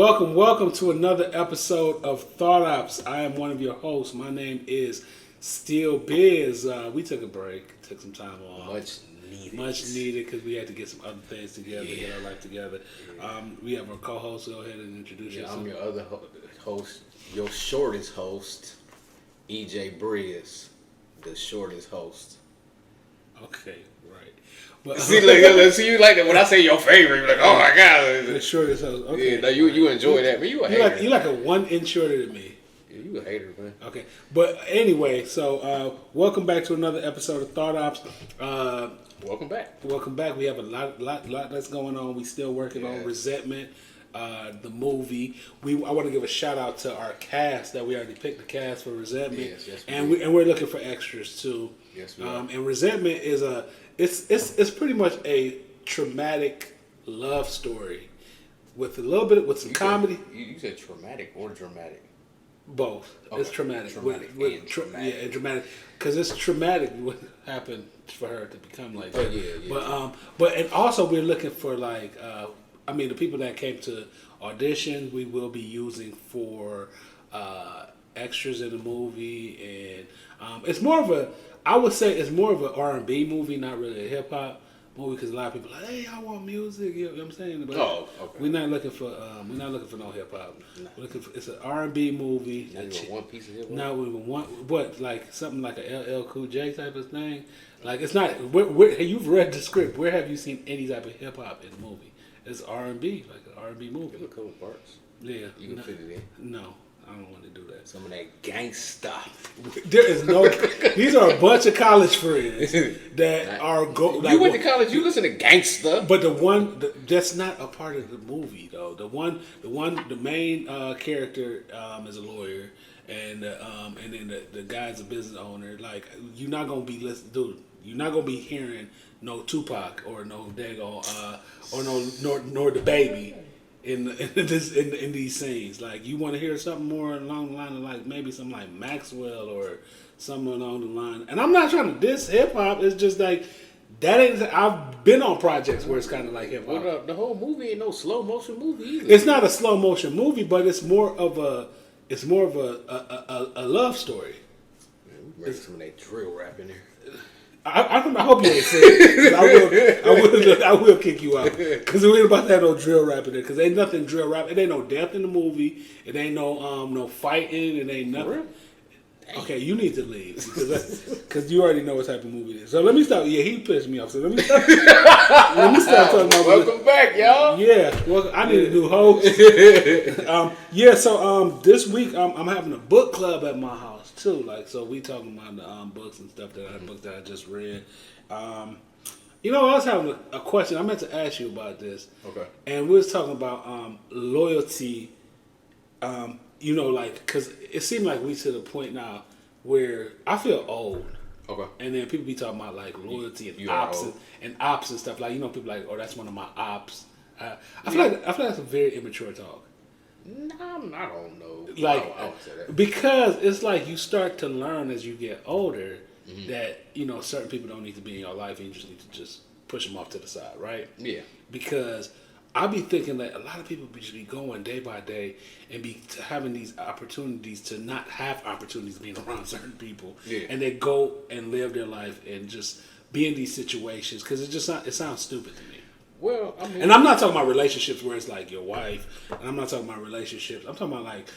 Welcome to another episode of Thought OPPS. I am one of your hosts. My name is Steel Biz. We took a break, took some time off. Much needed because we had to get some other things together, get our life together. We have our co-host. Go ahead and introduce yourself. I'm your other host, your shortest host, EJ Briz, the shortest host. Okay, right. But, see you like that when I say your favorite. You're like, oh my god, the shortest host. Okay, yeah, no, you enjoy that, but you a hater. You like a 1 inch shorter than me. Yeah, you a hater, man. Okay, but anyway, so welcome back to another episode of Thought OPPS. Welcome back. We have a lot that's going on. We still working on Resentment, the movie. I want to give a shout out to our cast that we already picked the cast for Resentment, yes, and we're looking for extras too. Yes, we are. And Resentment is it's pretty much a traumatic love story with a little bit with some comedy. You said traumatic or dramatic? Both. Okay. It's traumatic. Dramatic. Yeah, and dramatic. Because it's traumatic what happened for her to become like that. Yeah. But and also we're looking for like, the people that came to audition, we will be using for extras in the movie. And it's more of I would say it's more of an R&B movie, not really a hip hop movie, because a lot of people are like, hey, I want music. You know what I'm saying? But okay. We're not looking for no hip hop. We're looking for it's an R&B movie. Not even one piece of hip hop. Not even one. What, like something like a LL Cool J type of thing? Like it's not. Where you've read the script. Where have you seen any type of hip hop in the movie? It's R&B, like an R&B movie. Give a couple parts. Yeah, you can fit it in. No. I don't want to do that. Some of that gangsta. There is no. These are a bunch of college friends that are you went to college. You listen to gangsta. But that's not a part of the movie though. The main character is a lawyer, and then the guy's a business owner. Like you're not gonna be listening, dude. You're not gonna be hearing no Tupac or no Dago or nor the baby. In these scenes, like you want to hear something more along the line of like maybe something like Maxwell or something along the line. And I'm not trying to diss hip hop. It's just like that ain't. I've been on projects where it's kind of like hip hop. Well, the whole movie ain't no slow motion movie either. It's not a slow motion movie, but it's more of a love story. Man, we bring some of that drill rap in there. I hope you ain't saying it. I will kick you out because we ain't about to have no drill rap in there because ain't nothing drill rap. It ain't no death in the movie. It ain't no fighting. It ain't nothing. Okay, you need to leave because you already know what type of movie it is. So let me stop. Yeah, he pissed me off. So let me stop. Talking about. Welcome back, y'all. Yeah, well, I need a new host. So this week I'm having a book club at my house too. Like, so we talking about the books and stuff books that I just read. I was having a question. I meant to ask you about this. Okay. And we was talking about loyalty. Because it seemed like we to the point now where I feel old. Okay. And then people be talking about like loyalty and ops and stuff. Like, people like, oh, that's one of my ops. I feel like that's a very immature talk. No, I don't know. Like, I would say that. Because it's like you start to learn as you get older that, certain people don't need to be in your life and you just need to just push them off to the side, right? Yeah. Because I be thinking that a lot of people just be going day by day and be having these opportunities to not have opportunities being around certain people. Yeah. And they go and live their life and just be in these situations because it sounds stupid to me. Well, and I'm not talking about relationships where it's like your wife, and I'm not talking about relationships. I'm talking about like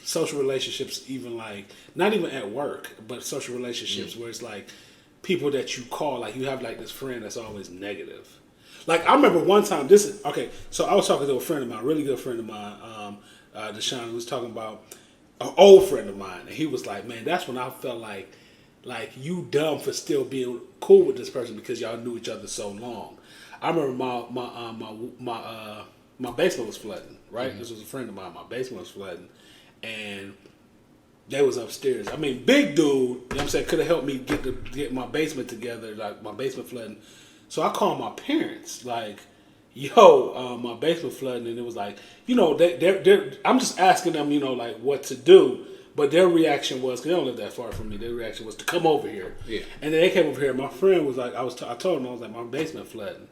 social relationships, even like not even at work, but social relationships where it's like people that you call, like you have like this friend that's always negative. Like I remember one time, so I was talking to a friend of mine, a really good friend of mine, Deshaun, who was talking about an old friend of mine, and he was like, man, that's when I felt like you dumb for still being cool with this person because y'all knew each other so long. I remember my basement was flooding, right? Mm-hmm. This was a friend of mine. My basement was flooding, and they was upstairs. I mean, big dude, you know what I'm saying, could have helped me get my basement together, like my basement flooding. So I called my parents, like, yo, my basement flooding, and it was like, they're I'm just asking them, like what to do. But their reaction was, because they don't live that far from me, their reaction was to come over here. Yeah. And then they came over here. My friend was like, I told him, I was like, my basement flooding.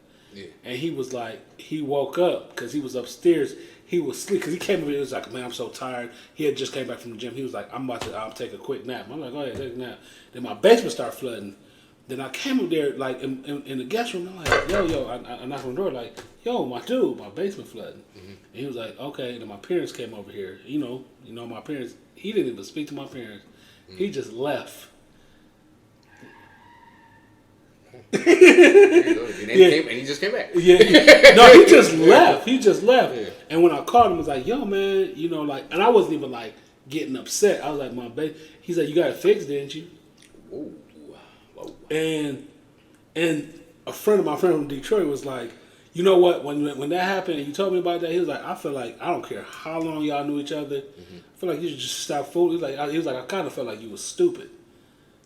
And he was like, he woke up because he was upstairs. He was asleep because he came over here. He was like, man, I'm so tired. He had just came back from the gym. He was like, I'm about to take a quick nap. I'm like, go ahead, take a nap. Then my basement started flooding. Then I came up there, like, in the guest room. I'm like, yo, I knocked on the door, like, yo, my dude, my basement flooding. Mm-hmm. And he was like, okay. And then my parents came over here. You know, my parents, he didn't even speak to my parents. Mm-hmm. He just left. And he just came back. Yeah. No, he just left. Yeah. And when I called him, I was like, yo, man, you know, like, and I wasn't even, like, getting upset. I was like, my baby. He's like, you got it fixed, didn't you? Whoa. And a friend of my friend from Detroit was like, you know what? When that happened and you told me about that, he was like, I feel like I don't care how long y'all knew each other. Mm-hmm. I feel like you should just stop fooling. He was like, I kind of felt like you was stupid.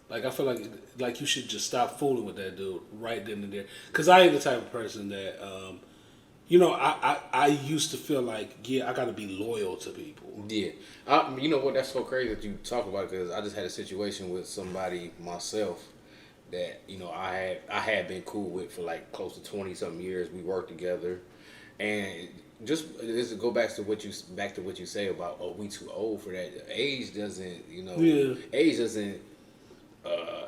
Like I feel like you should just stop fooling with that dude right then and there. Because I am the type of person that, you know, I used to feel like, yeah, I got to be loyal to people. Yeah. You know what? That's so crazy that you talk about it because I just had a situation with somebody myself that, you know, I had been cool with for like close to 20-something years. We worked together. And just to go back to what you say about, oh, we too old for that. Age doesn't, you know, age doesn't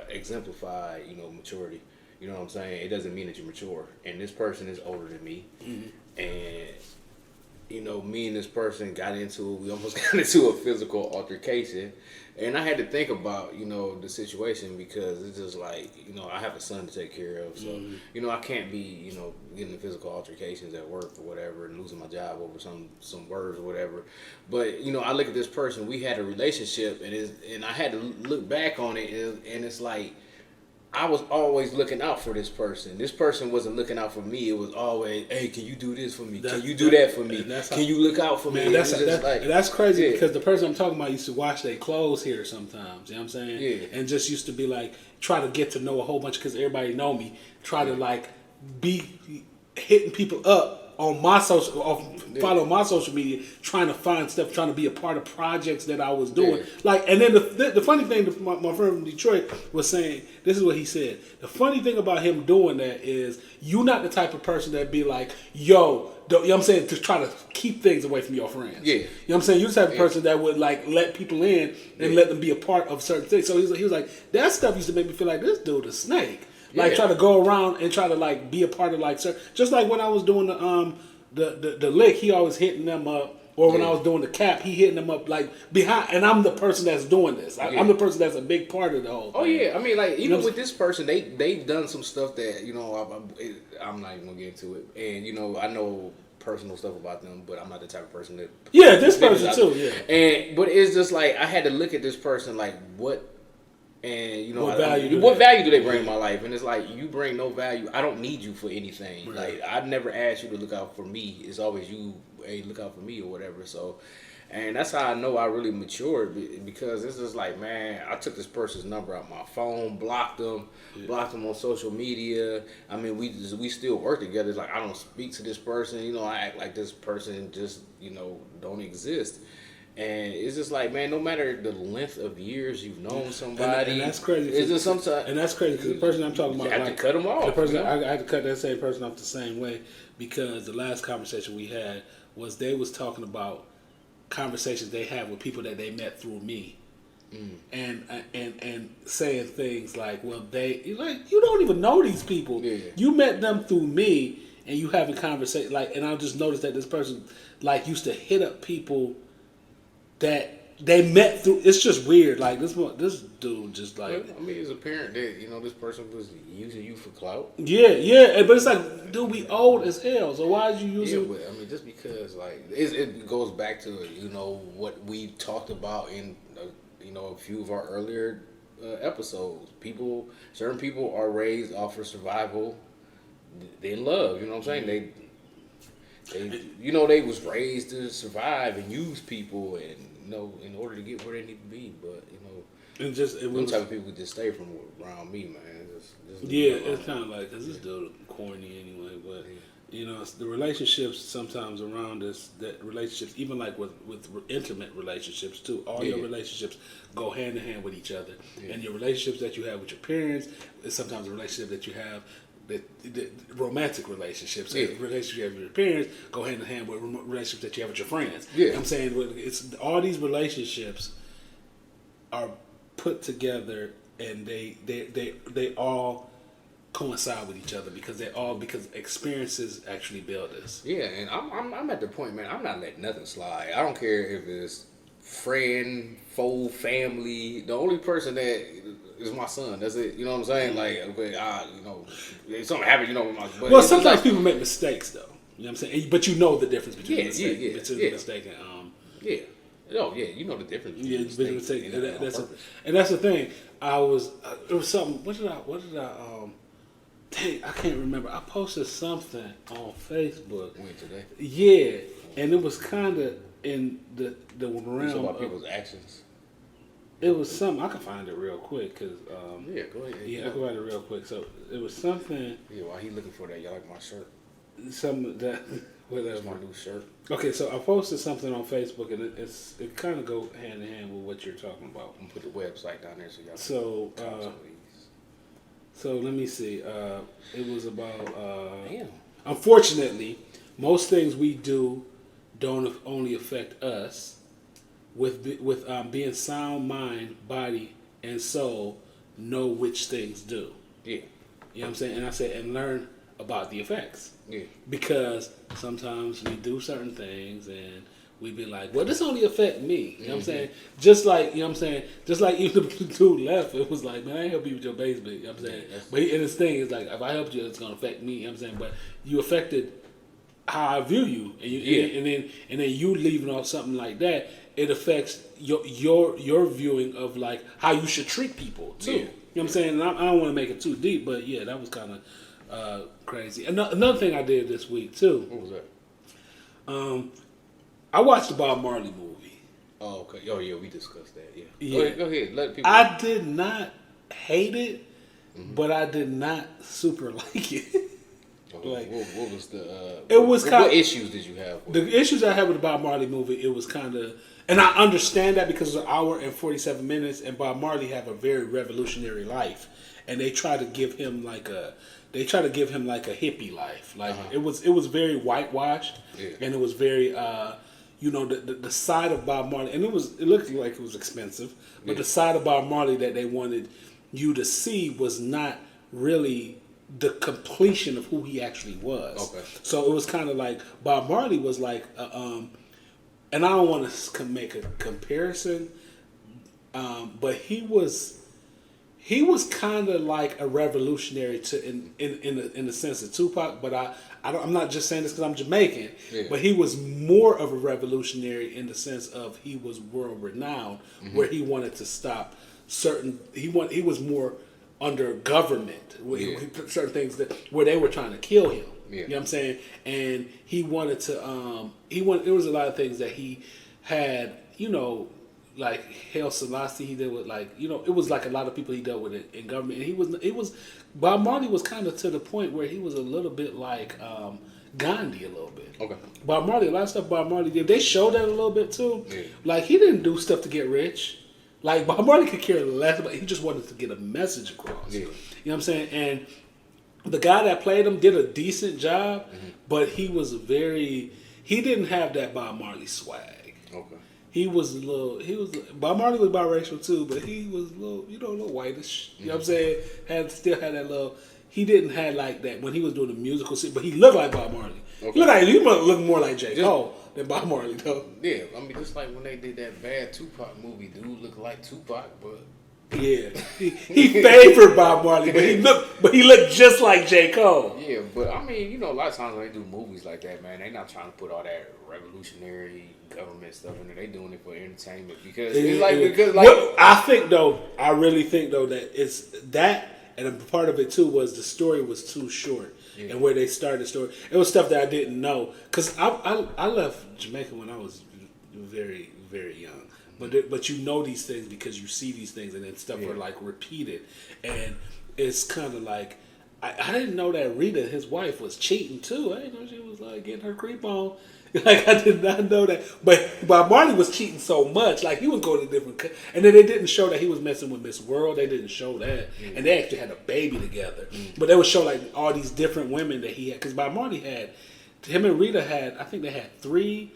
exemplify, you know, maturity. You know what I'm saying? It doesn't mean that you're mature. And this person is older than me. Mm-hmm. And, you know, me and this person we almost got into a physical altercation. And I had to think about, you know, the situation because it's just like, you know, I have a son to take care of. So, mm-hmm. you know, I can't be, you know, getting in physical altercations at work or whatever and losing my job over some words or whatever. But, you know, I look at this person, we had a relationship and I had to look back on it and it's like, I was always looking out for this person. This person wasn't looking out for me. It was always, hey, can you do this for me? Can you do that for me? Can you look out for me? That's crazy because the person I'm talking about used to wash their clothes here sometimes. You know what I'm saying? Yeah. And just used to be like, try to get to know a whole bunch because everybody know me. Try to like be hitting people up on my follow my social media, trying to find stuff, trying to be a part of projects that I was doing. Yeah. Like, and then the funny thing, my friend from Detroit was saying, this is what he said. The funny thing about him doing that is, you're not the type of person that be like, yo, you know what I'm saying, to try to keep things away from your friends. Yeah. You know what I'm saying? You're the type of person that would like let people in and let them be a part of certain things. So he was like, that stuff used to make me feel like this dude a snake. Like try to go around and try to like be a part of like just like when I was doing the lick, he always hitting them up, or when I was doing the cap, he hitting them up like behind, and I'm the person that's doing this. I'm the person that's a big part of the whole thing. Oh yeah, I mean like even with this person, they've done some stuff that, you know, I'm not even gonna get into it, and you know I know personal stuff about them, but I'm not the type of person that this person too, but it's just like I had to look at this person like what. And you know, what value do they bring in my life? And it's like, you bring no value. I don't need you for anything. Right. Like I've never asked you to look out for me. It's always you, hey, look out for me or whatever. So, and that's how I know I really matured because it's just like, man, I took this person's number out my phone, blocked them on social media. I mean, we still work together. It's like I don't speak to this person. You know, I act like this person just, you know, don't exist. And it's just like, man, no matter the length of years you've known somebody, and that's crazy. It's just sometimes, and that's crazy because the person I'm talking about, you have to cut them off. The person I had to cut that same person off the same way because the last conversation we had was they was talking about conversations they had with people that they met through me, and saying things like, well, you don't even know these people. Yeah. You met them through me, and you having conversation and I just noticed that this person like used to hit up people that they met through. It's just weird. Like this dude just like. I mean, it's apparent that, you know, this person was using you for clout. Yeah. But it's like, dude, we old as hell. So why is you using? Yeah, but I mean, just because like it goes back to, you know, what we talked about in you know, a few of our earlier episodes. Certain people are raised off of survival. They love. You know what I'm saying? They you know, they was raised to survive and use people and, you know, in order to get where they need to be. But, you know, them type of people just stay from around me, man. It's kind of like, because this dude corny anyway. But, you know, it's the relationships sometimes around us, that relationships, even like with intimate relationships too, all your relationships go hand in hand with each other. Yeah. And your relationships that you have with your parents is sometimes a relationship that you have the romantic relationships. Yeah. Relationships you have with your parents go hand in hand with relationships that you have with your friends. Yeah. You know what I'm saying? It's all these relationships are put together, and they all coincide with each other because experiences actually build us. Yeah, and I'm at the point, man. I'm not letting nothing slide. I don't care if it's friend, foe, family. The only person that is my son. That's it. You know what I'm saying? Like, if something happened, with my. But Well, sometimes people make mistakes, though. You know what I'm saying? But you know the difference between a mistake, mistake and yeah. Oh yeah, you know the difference. Yeah, between mistake. And That's the thing. It was something. What did I? Dang, I can't remember. I posted something on Facebook. When today? Yeah, and it was kind of in the realm about of people's actions. It was something. I can find it real quick because. Yeah, go ahead. Yeah, I can find it real quick. So it was something. Yeah, while he looking for that, y'all like my shirt? Something that. Whatever. That's my new shirt. Okay, so I posted something on Facebook, and it kind of go hand in hand with what you're talking about. I'm gonna put the website down there so y'all. So let me see. It was about. Damn. Unfortunately, most things we do don't only affect us. With being sound mind, body, and soul, know which things do. Yeah. You know what I'm saying? And I said, and learn about the effects. Yeah. Because sometimes we do certain things and we be like, well, this only affect me. You know what I'm saying? Just like, you know what I'm saying? Just like even the dude left, it was like, man, I ain't help you with your basement. You know what I'm saying? But and his thing is like, if I helped you, it's going to affect me. You know what I'm saying? But you affected how I view you. And and then you leaving off something like that, it affects your viewing of like how you should treat people too. Yeah. You know what I'm saying? And I don't want to make it too deep, but yeah, that was kind of crazy. Another thing I did this week too. What was that? I watched the Bob Marley movie. Oh, okay. Oh, yeah, we discussed that. Yeah. Yeah. Go ahead. Let people. I did not hate it, but I did not super like it. Like, what was the? It was kind. What issues did you have? The issues I had with the Bob Marley movie, it was kind of, and I understand that because it's an hour and 47 minutes, and Bob Marley have a very revolutionary life, and they try to give him like a hippie life. Like it was very whitewashed, and it was very the side of Bob Marley, and it looked like it was expensive, but the side of Bob Marley that they wanted you to see was not really the completion of who he actually was. Okay. So it was kind of like Bob Marley was like, and I don't want to make a comparison, but he was kind of like a revolutionary in the sense of Tupac. But I'm not just saying this because I'm Jamaican, but he was more of a revolutionary in the sense of he was world renowned, where he wanted to stop certain. He was more under government, he put certain things where they were trying to kill him. Yeah. You know what I'm saying? And he wanted to. There was a lot of things that he had. Like Haile Selassie, he dealt with it was like a lot of people he dealt with in government. And it was Bob Marley was kind of to the point where he was a little bit like Gandhi a little bit. Okay. Bob Marley, a lot of stuff Bob Marley did. They showed that a little bit too. Yeah. Like he didn't do stuff to get rich. Like Bob Marley could care less, but he just wanted to get a message across. Yeah. You know what I'm saying? And the guy that played him did a decent job, but he didn't have that Bob Marley swag. Okay. Bob Marley was biracial too, but he was a little whitish. You know what I'm saying? Still had that little. He didn't have like that when he was doing the musical scene, but he looked like Bob Marley. Okay. He look more like J. Cole than Bob Marley though. Yeah, I mean, just like when they did that bad Tupac movie, dude looked like Tupac, but. Yeah, he favored Bob Marley, but he looked just like J. Cole. Yeah, but I mean, a lot of times when they do movies like that, man, they not trying to put all that revolutionary government stuff in there. They doing it for entertainment because I really think though that it's that, and a part of it too was the story was too short, and where they started the story, it was stuff that I didn't know because I left Jamaica when I was very, very young. But you know these things because you see these things and then stuff are like repeated, and it's kind of like I didn't know that Rita, his wife, was cheating too. I didn't know she was like getting her creep on. Like I did not know that, but Bob Marley was cheating so much. Like he was going to different, and then they didn't show that he was messing with Miss World. They didn't show that, and they actually had a baby together. But they would show like all these different women that he had, because Bob Marley had him and Rita had, I think they had 3,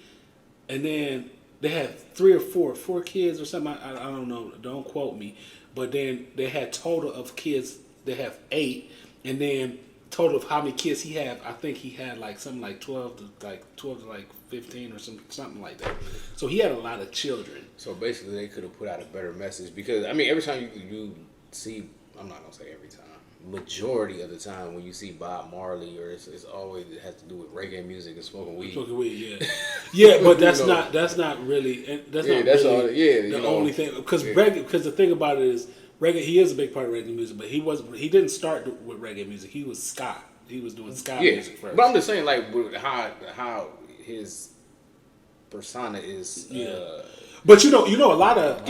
and then they had 3 or 4 kids or something. I don't know. Don't quote me. But then they had total of kids. They have 8, and then total of how many kids he had. I think he had like something like 12 to 15 or something like that. So he had a lot of children. So basically, they could have put out a better message, because I mean, every time you see, I'm not gonna say every time, majority of the time when you see Bob Marley, or it's always, it has to do with reggae music and smoking weed. Smoking weed, yeah, yeah, but that's not really the only thing, because the thing about it is reggae. He is a big part of reggae music, but he didn't start with reggae music. He was ska. He was doing ska music first. But I'm just saying, like how his persona is. But you know, a lot of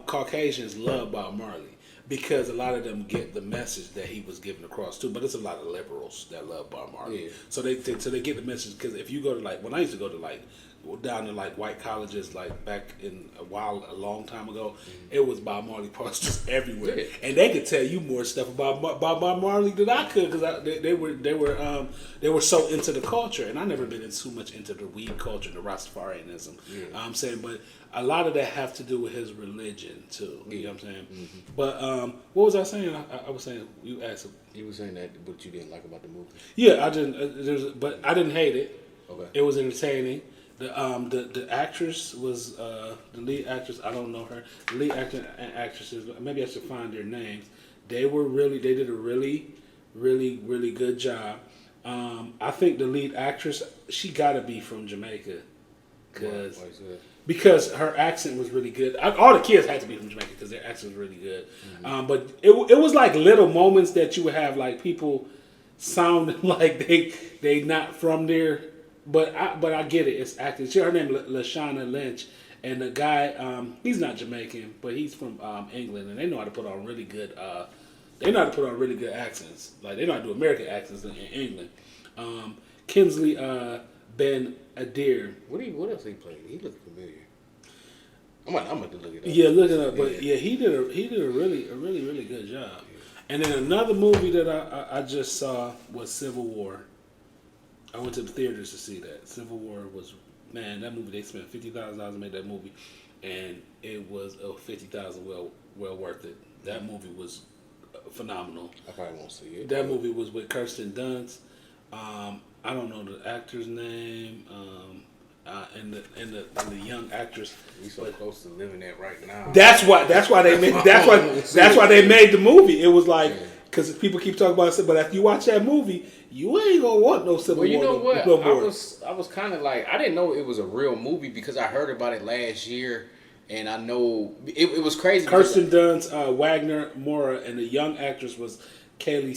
Caucasians love Bob Marley, because a lot of them get the message that he was giving across too. But it's a lot of liberals that love Bob Marley. Yeah. So they get the message, because if you go to when I used to go to down to white colleges, back in a long time ago, it was Bob Marley posters everywhere, and they could tell you more stuff about Bob Marley than I could, because they were so into the culture, and I never been too much into the weed culture, the Rastafarianism. I'm saying, but a lot of that have to do with his religion too. You know what I'm saying? Mm-hmm. But what was I saying? I was saying, you asked. You were saying that what you didn't like about the movie. Yeah, I didn't. But I didn't hate it. Okay. It was entertaining. The actress was the lead actress. I don't know her. The lead actor and actresses. Maybe I should find their names. They did a really, really, really good job. I think the lead actress, she got to be from Jamaica, because her accent was really good. All the kids had to be from Jamaica because their accent was really good. Mm-hmm. But it was like little moments that you would have, like people sounding like they not from there. But I get it. It's acting. Her name is Lashana Lynch, and the guy, he's not Jamaican, but he's from England, and they know how to put on really good. They know how to put on really good accents. Like they know how to do American accents in England. Kinsley Ben Adair. What else he played? He looked familiar. I'm gonna look it up. Yeah, look it up. But yeah, he did a really good job. Yeah. And then another movie that I just saw was Civil War. I went to the theaters to see that. Civil War was, man, that movie, they spent $50,000 to make that movie, and it was $50,000 well worth it. That movie was phenomenal. I probably won't see it. That movie was with Kirsten Dunst. I don't know the actor's name, and the young actress. We so close to living that right now. That's why they made that's why they made the movie. It was like, because people keep talking about it, but after you watch that movie, you ain't gonna want no Civil War. Well, you know what? No more. I was kind of like, I didn't know it was a real movie because I heard about it last year, and I know it was crazy. Kirsten Dunst, Wagner Moura, and the young actress was Kaylee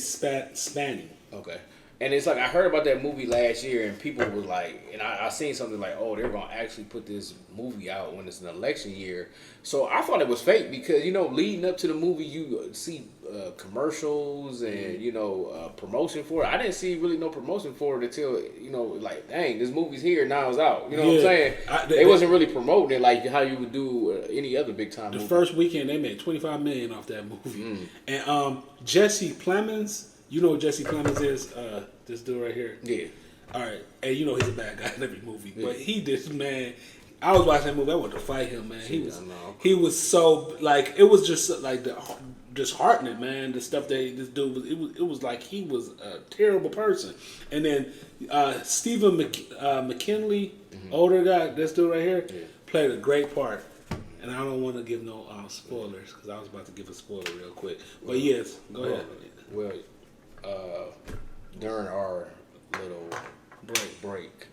Spanning. Okay. And it's like, I heard about that movie last year, and people were like, and I seen something like, oh, they're going to actually put this movie out when it's an election year. So I thought it was fake because, leading up to the movie, you see commercials and, promotion for it. I didn't see really no promotion for it until, like, dang, this movie's here, now it's out. You know what I'm saying? They wasn't really promoting it like how you would do any other big-time movie. The first weekend, they made $25 million off that movie. And Jesse Plemons, you know who Jesse Plemons is? This dude right here. Yeah. All right. And you know he's a bad guy in every movie. Yeah. But he did, man. I was watching that movie. I wanted to fight him, man. He was so, like, it was just like disheartening, man. The stuff that this dude was, it was like he was a terrible person. And then Stephen McKinley, older guy, this dude right here, played a great part. And I don't want to give no spoilers because I was about to give a spoiler real quick. But yes, go ahead. Well, during our little break,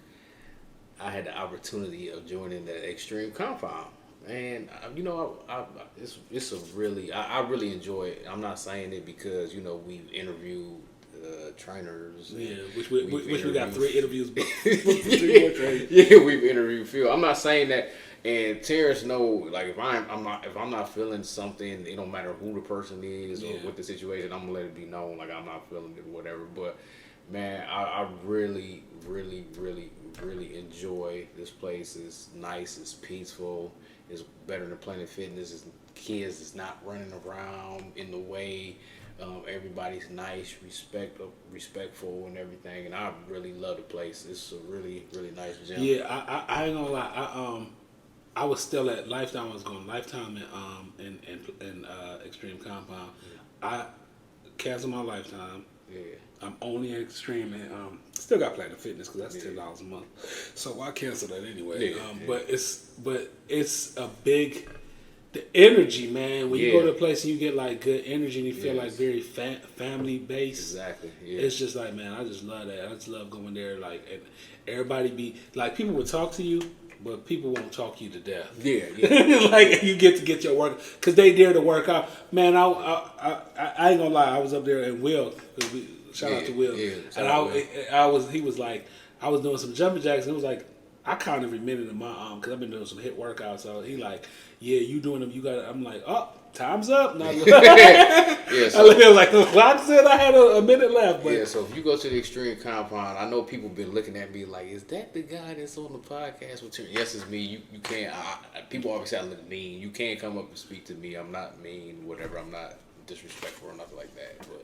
I had the opportunity of joining the Extreme Compound, and it's a really, I really enjoy it. I'm not saying it because we've interviewed trainers. Yeah, which we got 3 interviews. Yeah, we've interviewed a few. I'm not saying that And Terrence know, like if I'm not feeling something, it don't matter who the person is or what the situation, I'm gonna let it be known like I'm not feeling it or whatever. But man, I really, really, really, really enjoy this place. It's nice, it's peaceful, it's better than Planet Fitness. It's kids is not running around in the way. Everybody's nice, respectful, and everything. And I really love the place. It's a really, really nice gym. Yeah, I ain't gonna lie. I was still at Lifetime. I was going Lifetime and Extreme Compound. I canceled my Lifetime. Yeah. I'm only at Extreme and still got Planet Fitness because that's $10 a month. So I canceled that anyway. Yeah. But it's a big. The energy, man. When you go to a place and you get like good energy and you feel like very family based. Exactly. Yeah. It's just like, man, I just love that. I just love going there. Like, and everybody be like, people will talk to you, but people won't talk you to death. Yeah. Like you get your work because they dare to work out. Man, I ain't gonna lie. I was up there and Will. Shout out to Will. Yeah, and he was like, I was doing some jumping jacks and it was like, I kind of admitted in my because I've been doing some hit workouts. So he like, yeah, you doing them? You got? I'm like, oh, time's up. Now, So, I was like, the clock said I had a minute left. But so if you go to the Extreme Compound, I know people been looking at me like, is that the guy that's on the podcast with you? Yes, it's me. You can't. People always say I look mean. You can't come up and speak to me. I'm not mean. Whatever. I'm not disrespectful or nothing like that. But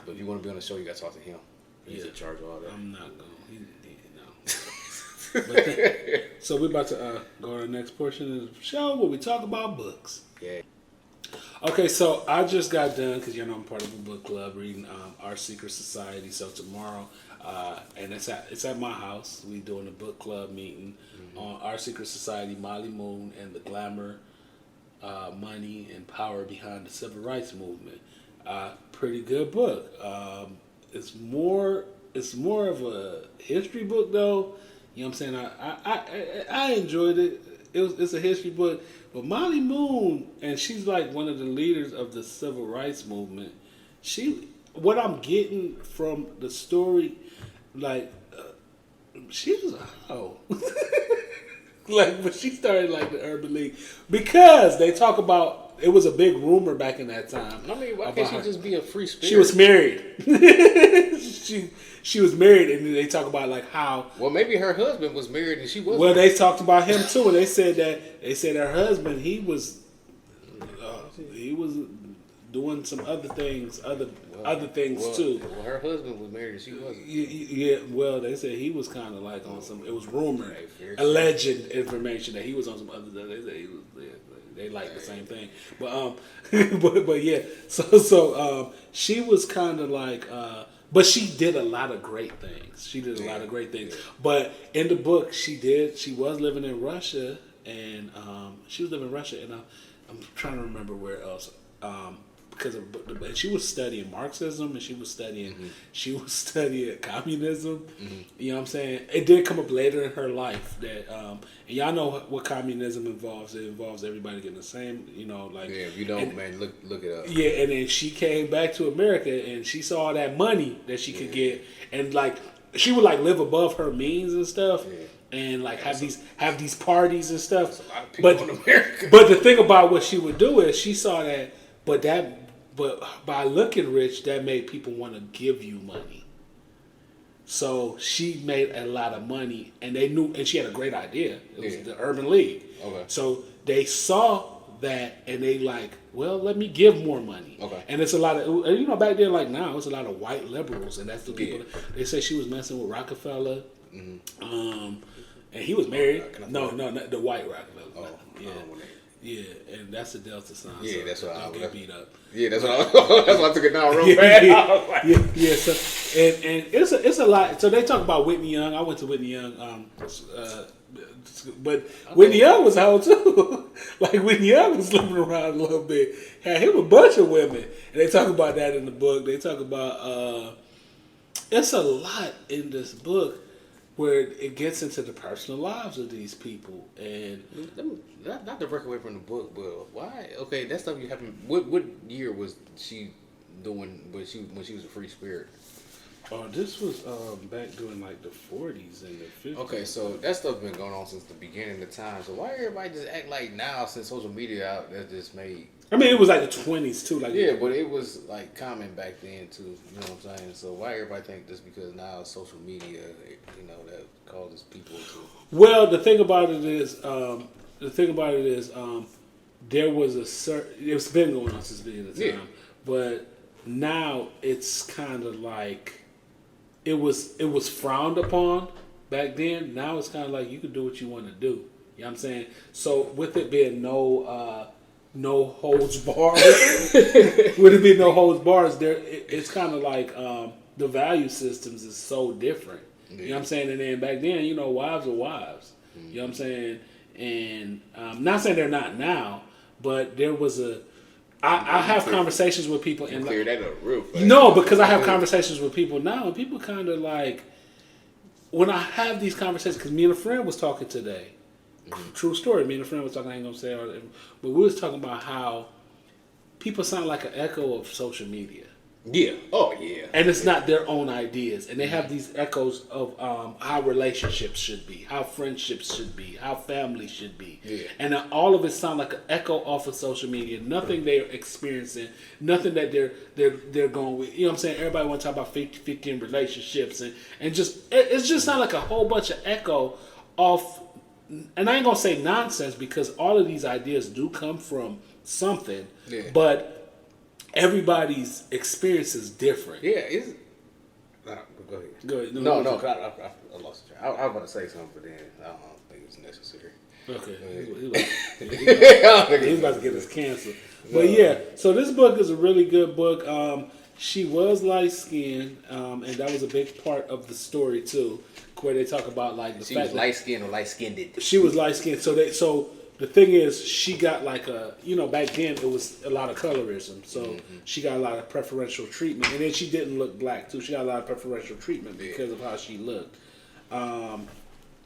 but if you want to be on the show, you got to talk to him. He's in charge of all that. I'm not going. No. So we're about to go to the next portion of the show where we talk about books. Yeah. Okay, so I just got done because I'm part of a book club reading Our Secret Society. So tomorrow, and it's at my house. We doing a book club meeting on Our Secret Society, Molly Moon, and the glamour, money, and power behind the civil rights movement. Pretty good book. It's more of a history book though. You know what I'm saying? I enjoyed it. It's a history book. But Molly Moon, and she's like one of the leaders of the civil rights movement. What I'm getting from the story, like, she was a hoe. Like, but she started like the Urban League because they talk about it was a big rumor back in that time. I mean, why can't she just be a free spirit? She was married. She was married, and they talk about like how. Well, maybe her husband was married and she wasn't. Well, they talked about him too, and they said her husband he was doing some other things, other things too. Well, her husband was married and she wasn't. Yeah. Well, they said he was kind of like on some. It was rumor, alleged information that he was on some other. They said he was. They like the same thing, but but yeah. So she was kind of like. But she did a lot of great things. But in the book, she was living in Russia, and I'm trying to remember where else. And she was studying Marxism, and she was studying communism. Mm-hmm. You know what I'm saying? It did come up later in her life that, and y'all know what communism involves. It involves everybody getting the same, like. Yeah, if you don't, man, look it up. Yeah, and then she came back to America, and she saw all that money that she could get, and like she would like live above her means and stuff. Yeah. And like have these parties and stuff. That's a lot of people in America. But the thing about what she would do is she saw that, but by looking rich, that made people want to give you money. So she made a lot of money, and they knew, and she had a great idea. It was the Urban League. Okay. So they saw that, and they like, well, let me give more money. Okay. And it's a lot of, back then like now, it's a lot of white liberals, and that's the people. They say she was messing with Rockefeller. Mm-hmm. And he was married. No, not the white Rockefeller. Oh, yeah. Yeah, and that's the Delta sign. Yeah, so that's what I get beat up. Yeah, that's why I took it down real bad. Yeah. So and it's a lot. So they talk about Whitney Young. I went to Whitney Young. But Whitney Young was out too. Like Whitney Young was living around a little bit. Had him a bunch of women, and they talk about that in the book. They talk about it's a lot in this book where it gets into the personal lives of these people, and not to break away from the book, but why? Okay, that stuff you happened. What year was she doing when she was a free spirit? Oh, this was back during like the 40s and the 50s. Okay, so that stuff been going on since the beginning of time. So why everybody just act like now since social media out that just made? I mean, it was like the 20s too. Like Yeah, but it was like common back then too. You know what I'm saying? So why everybody think just because now it's social media, you know, that causes people to? Well, the thing about it is, there was a certain. It's been going on since the beginning of time, but now it's kind of like it was frowned upon back then. Now it's kind of like you can do what you want to do. You know what I'm saying? So with it being no holds bars, with it being no holds bars, it's kind of like the value systems is so different. You know what I'm saying? And then back then, you know, wives are wives. You know what I'm saying? And not saying they're not now, but there was I have conversations with people and clear that up real fast. No, because I have conversations with people now, and people kind of like when I have these conversations. Because me and a friend was talking today. True story. Me and a friend was talking. I ain't gonna say all that, but we was talking about how people sound like an echo of social media. Yeah. Oh, yeah. And it's not their own ideas. And they have these echoes of how relationships should be, how friendships should be, how family should be. Yeah. And all of it sound like an echo off of social media. Nothing they're experiencing, nothing that they're going with. You know what I'm saying? Everybody want to talk about 50-50 in relationships. And just, it's just not like a whole bunch of echo off. And I ain't going to say nonsense because all of these ideas do come from something. Yeah. But everybody's experience is different. Yeah, it's. Go ahead. Go ahead. No, I lost the track. I was about to say something, but then I don't think it's necessary. Okay. He's about to get us canceled. No. But yeah, so this book is a really good book. She was light skinned, and that was a big part of the story too, where they talk about like the she fact was light skinned or light skinned. She was light skinned. So the thing is, she got like back then it was a lot of colorism. So she got a lot of preferential treatment. And then she didn't look black too. She got a lot of preferential treatment because of how she looked.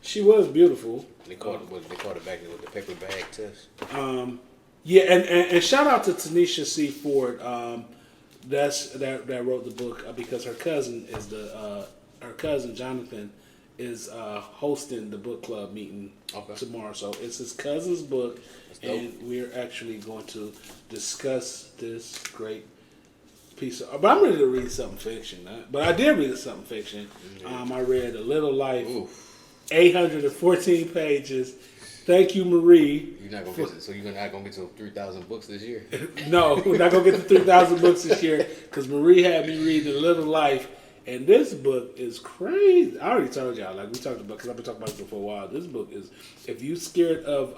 She was beautiful. They called it back with the paper bag test. Yeah, and shout out to Tanisha C. Ford. That wrote the book because her cousin is her cousin Jonathan is hosting the book club meeting tomorrow. So it's his cousin's book, and we're actually going to discuss this great piece of. But I'm ready to read something fiction. But I did read something fiction. I read A Little Life, 814 pages. Thank you, Marie. You're not gonna you're not gonna get to 3,000 books this year. No, we're not gonna get to 3,000 books this year because Marie had me reading A Little Life. And this book is crazy. I already told y'all, like we talked about, because I've been talking about it for a while. This book is, if you scared of,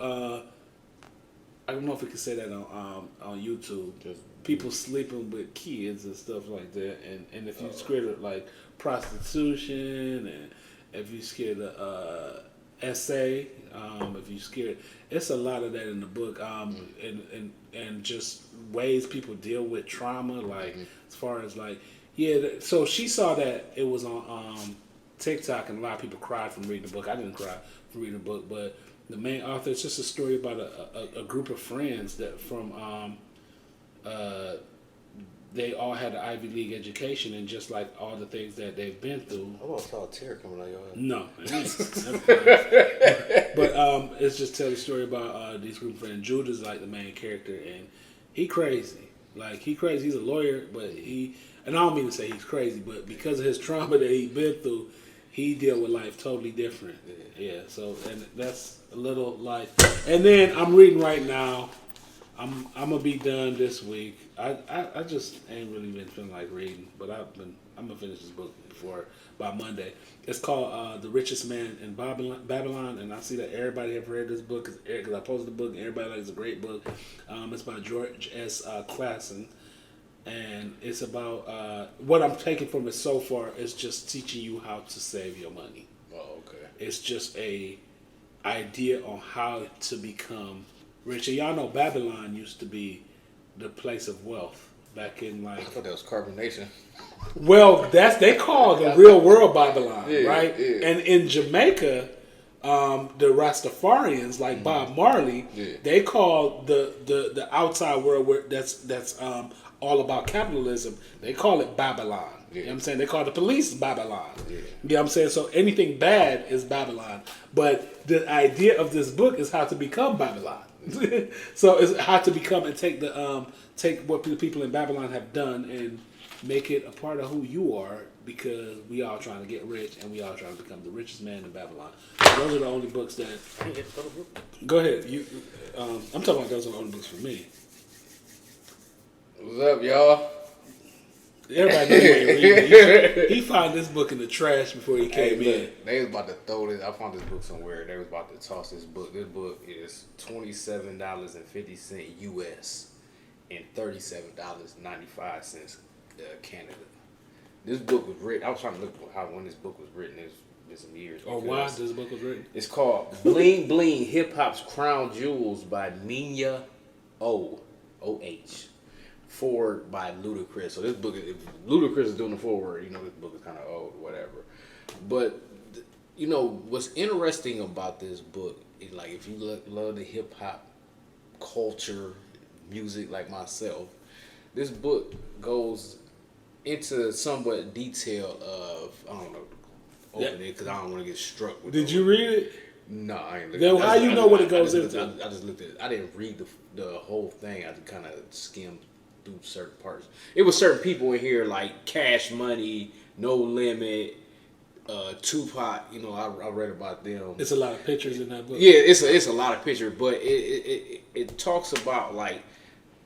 I don't know if we can say that on YouTube, just people sleeping with kids and stuff like that. And if you scared of like prostitution, and if you scared of essay, if you scared, it's a lot of that in the book. And just ways people deal with trauma, like as far as like. Yeah, so she saw that it was on TikTok, and a lot of people cried from reading the book. I didn't cry from reading the book, but the main author, it's just a story about a group of friends that they all had an Ivy League education, and just like all the things that they've been through. I almost saw a tear coming out of your eye. No. But it's just tell the story about these group of friends. Judah's like the main character, and he crazy. Like, he crazy. He's a lawyer, but and I don't mean to say he's crazy, but because of his trauma that he's been through, he deal with life totally different. Yeah, so, and that's A Little Life. And then I'm reading right now. I'm gonna be done this week. I just ain't really been feeling like reading, but I'm gonna finish this book by Monday. It's called The Richest Man in Babylon, and I see that everybody have read this book because I posted the book and everybody likes it's a great book. It's by George S. Clason, and it's about what I'm taking from it so far is just teaching you how to save your money. Oh, okay. It's just a idea on how to become rich. And y'all know Babylon used to be the place of wealth back in like. I thought that was carbonation. Well, they call the real world Babylon, right? Yeah. And in Jamaica, the Rastafarians, like Bob Marley, they call the outside world where that's all about capitalism. They call it Babylon. You know what I'm saying? They call the police Babylon. Yeah. You know what I'm saying? So anything bad is Babylon. But the idea of this book is how to become Babylon. So it's how to become and take what the people in Babylon have done and make it a part of who you are, because we all trying to get rich and we all trying to become the richest man in Babylon. Those are the only books that. Go ahead. I'm talking about those are the only books for me. What's up, y'all? Everybody knew he ain't reading. He found this book in the trash before he came in. They was about to throw this. I found this book somewhere. They was about to toss this book. This book is $27.50 US and $37.95 Canada. This book was written. I was trying to look when this book was written. It's been some years. Or why this book was written? It's called Bling Bling Hip Hop's Crown Jewels by Minya O.H. Forward by Ludacris. So this book, if Ludacris is doing the forward, this book is kind of old, whatever. But what's interesting about this book is, like, if you love the hip hop culture, music like myself, this book goes into somewhat detail of, I don't know, open it because I don't want to get struck with. Did you read it? No, I ain't. Then how you know what it goes into? I just looked at it. I didn't read the whole thing. I just kind of skimmed through certain parts. It was certain people in here like Cash Money, No Limit, Tupac. I read about them. It's a lot of pictures in that book. Yeah, it's a lot of pictures, but it talks about, like,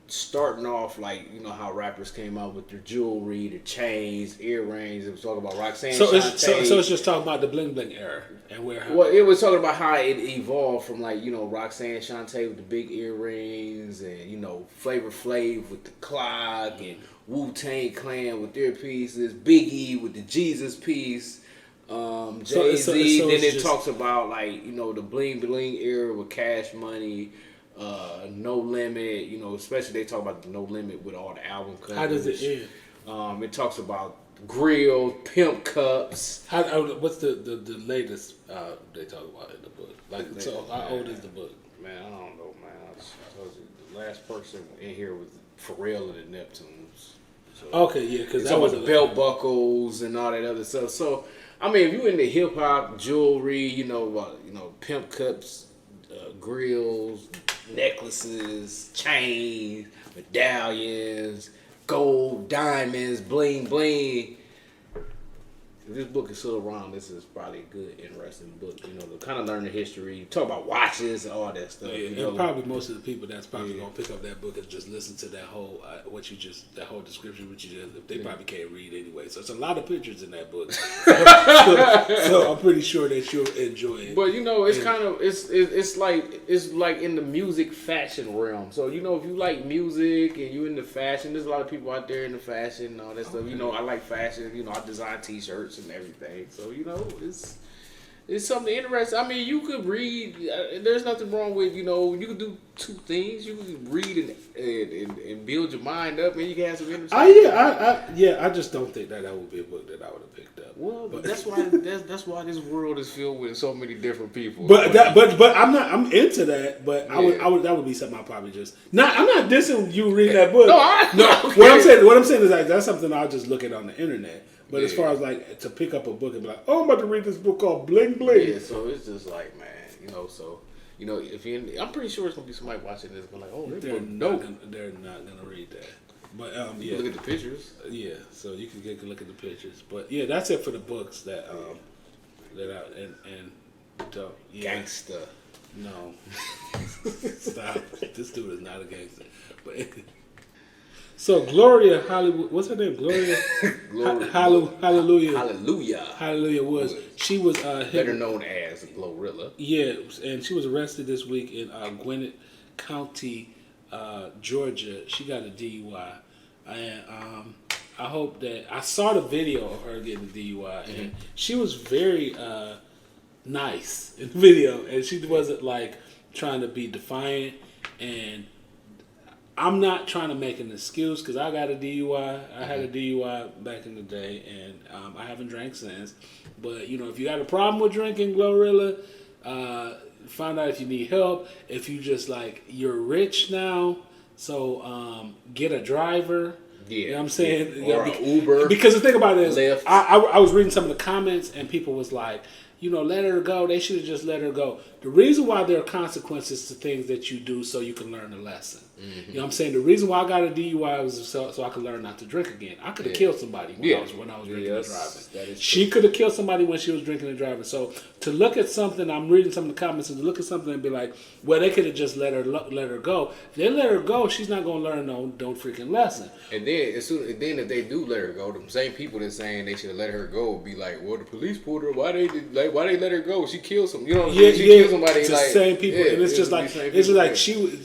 starting off, like, how rappers came out with their jewelry, their chains, earrings. It was talking about Roxanne. So it's just talking about the bling bling era and where. Well, it was talking about how it evolved from, like, Roxanne Shante with the big earrings, and Flavor Flav with the clock, and Wu-Tang Clan with their pieces, Biggie with the Jesus piece. Jay-Z. Then it talks about, like, the bling bling era with Cash Money. No Limit, especially they talk about the No Limit with all the album covers. How does it end? It talks about grills, pimp cups. What's the latest they talk about in the book? Like, so how old is the book? Man, I don't know, man. I told you, the last person in here was Pharrell and the Neptunes. So, okay, yeah, because that was the belt buckles and all that other stuff. So, I mean, if you into hip hop, jewelry, pimp cups, grills, necklaces, chains, medallions, gold, diamonds, bling bling. If this book is still around, this is probably a good, interesting book. To kind of learn the history, talk about watches and all that stuff. Yeah, and probably most of the people that's probably gonna pick up that book and just listen to that whole that whole description what you just. They probably can't read anyway. So it's a lot of pictures in that book. so I'm pretty sure that you'll enjoy it. But it's kind of it's like in the music fashion realm. So if you like music and you into fashion, there's a lot of people out there into fashion and all that stuff. I like fashion. I design T-shirts and everything. So it's something interesting. I mean, you could read. There's nothing wrong with you could do two things. You could read and build your mind up, and you can have some interesting. I just don't think that would be a book that I would have picked up. Well, but that's why this world is filled with so many different people. But I'm into that. But that would be something I probably just not. I'm not dissing you reading that book. No. Okay. What I'm saying is like that's something I'll just look at on the internet. But as far as like to pick up a book and be like, oh, I'm about to read this book called Bling Bling. Yeah, so it's just like, man, if I'm pretty sure it's gonna be somebody watching this going like, oh, they're not gonna read that. But you look at the pictures. Yeah, so you can get a look at the pictures. But yeah, that's it for the books that Gangsta. No, stop. This dude is not a gangster. But so Gloria Hollywood, what's her name? Gloria. Hallelujah was she was better known as Glorilla. Yeah, and she was arrested this week in Gwinnett County, Georgia. She got a DUI, and I hope that I saw the video of her getting the DUI, and she was very nice in the video, and she wasn't like trying to be defiant. And I'm not trying to make an excuse because I got a DUI. I had a DUI back in the day, and I haven't drank since. But if you got a problem with drinking, Glorilla, find out if you need help. If you just you're rich now, so get a driver. Yeah. You know what I'm saying? Or Uber. Because the thing about it is, Lyft. I was reading some of the comments and people was like, let her go. They should have just let her go. The reason why there are consequences to things that you do so you can learn a lesson. Mm-hmm. You know what I'm saying? The reason why I got a DUI was so I could learn not to drink again. I could have killed somebody when I was drinking and driving. She could have killed somebody when she was drinking and driving. So to look at something, I'm reading some of the comments, and to look at something and be like, well, they could have just let her go. If they let her go, she's not going to learn no freaking lesson. And then if they do let her go, the same people that's saying they should have let her go be like, well, the police pulled her. Why they let her go? She killed some. You know what I'm saying? She killed somebody. It's like, the same people, and it's just like she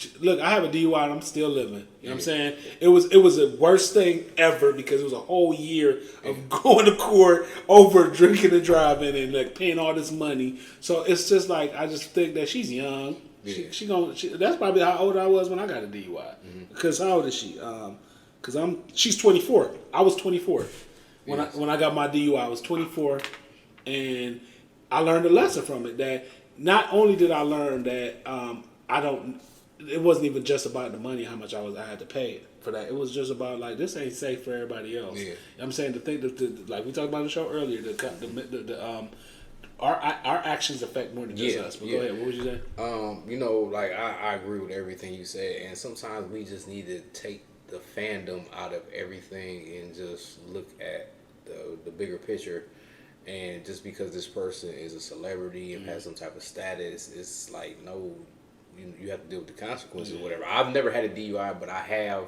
she. Look, I have a DUI and I'm still living. You know what I'm saying? It was the worst thing ever because it was a whole year of going to court over drinking and driving and like paying all this money. So it's just like I just think that she's young. Yeah. That's probably how old I was when I got a DUI. Because how old is she? Because she's 24. I was 24 when I got my DUI. I was 24, and I learned a lesson from it. That not only did I learn that it wasn't even just about the money, how much I had to pay for that. It was just about like this ain't safe for everybody else. Yeah. You know what I'm saying, the thing that like we talked about in the show earlier, our actions affect more than just us. But go ahead, what would you say? Like I agree with everything you said, and sometimes we just need to take the fandom out of everything and just look at the bigger picture. And just because this person is a celebrity and has some type of status, it's like no. You have to deal with the consequences or whatever. I've never had a DUI, but I have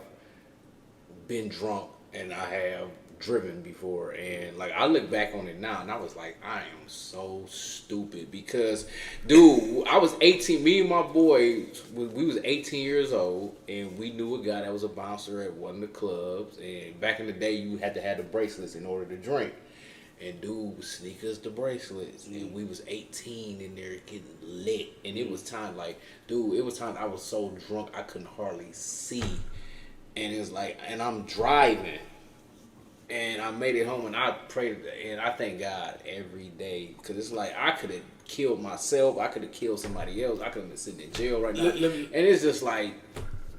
been drunk and I have driven before. And like I look back on it now and I was like, I am so stupid because, dude, I was 18. Me and my boy, we was 18 years old and we knew a guy that was a bouncer at one of the clubs. And back in the day, you had to have the bracelets in order to drink. And dude would sneak us the bracelets. And we was 18 in there getting lit. And it was time I was so drunk I couldn't hardly see. And it's like, and I'm driving. And I made it home and I prayed and I thank God every day. Because it's like I could have killed myself. I could have killed somebody else. I could have been sitting in jail right now. And it's just like,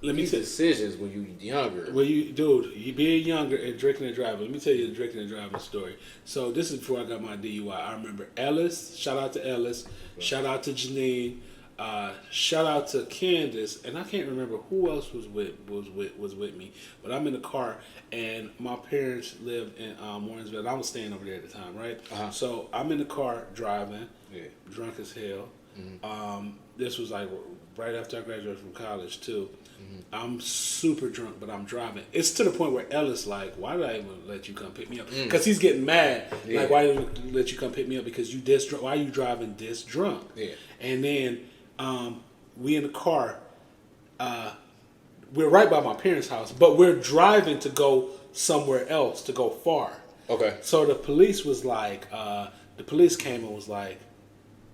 these decisions when you're younger. You being younger and drinking and driving. Let me tell you the drinking and driving story. So this is before I got my DUI. I remember Ellis. Shout out to Ellis. Shout out to Janine. Shout out to Candace. And I can't remember who else was with me. But I'm in the car and my parents lived in Warrensville. And I was staying over there at the time, right? Uh-huh. So I'm in the car driving, drunk as hell. Mm-hmm. This was like right after I graduated from college too. Mm-hmm. I'm super drunk, but I'm driving. It's to the point where Ellis like, why did I even let you come pick me up? Because he's getting mad. Yeah. Like, why did I let you come pick me up? Because you this drunk. Why are you driving this drunk? Yeah. And then we in the car. We're right by my parents' house, but we're driving to go somewhere else, to go far. Okay. So the police was like, the police came and was like,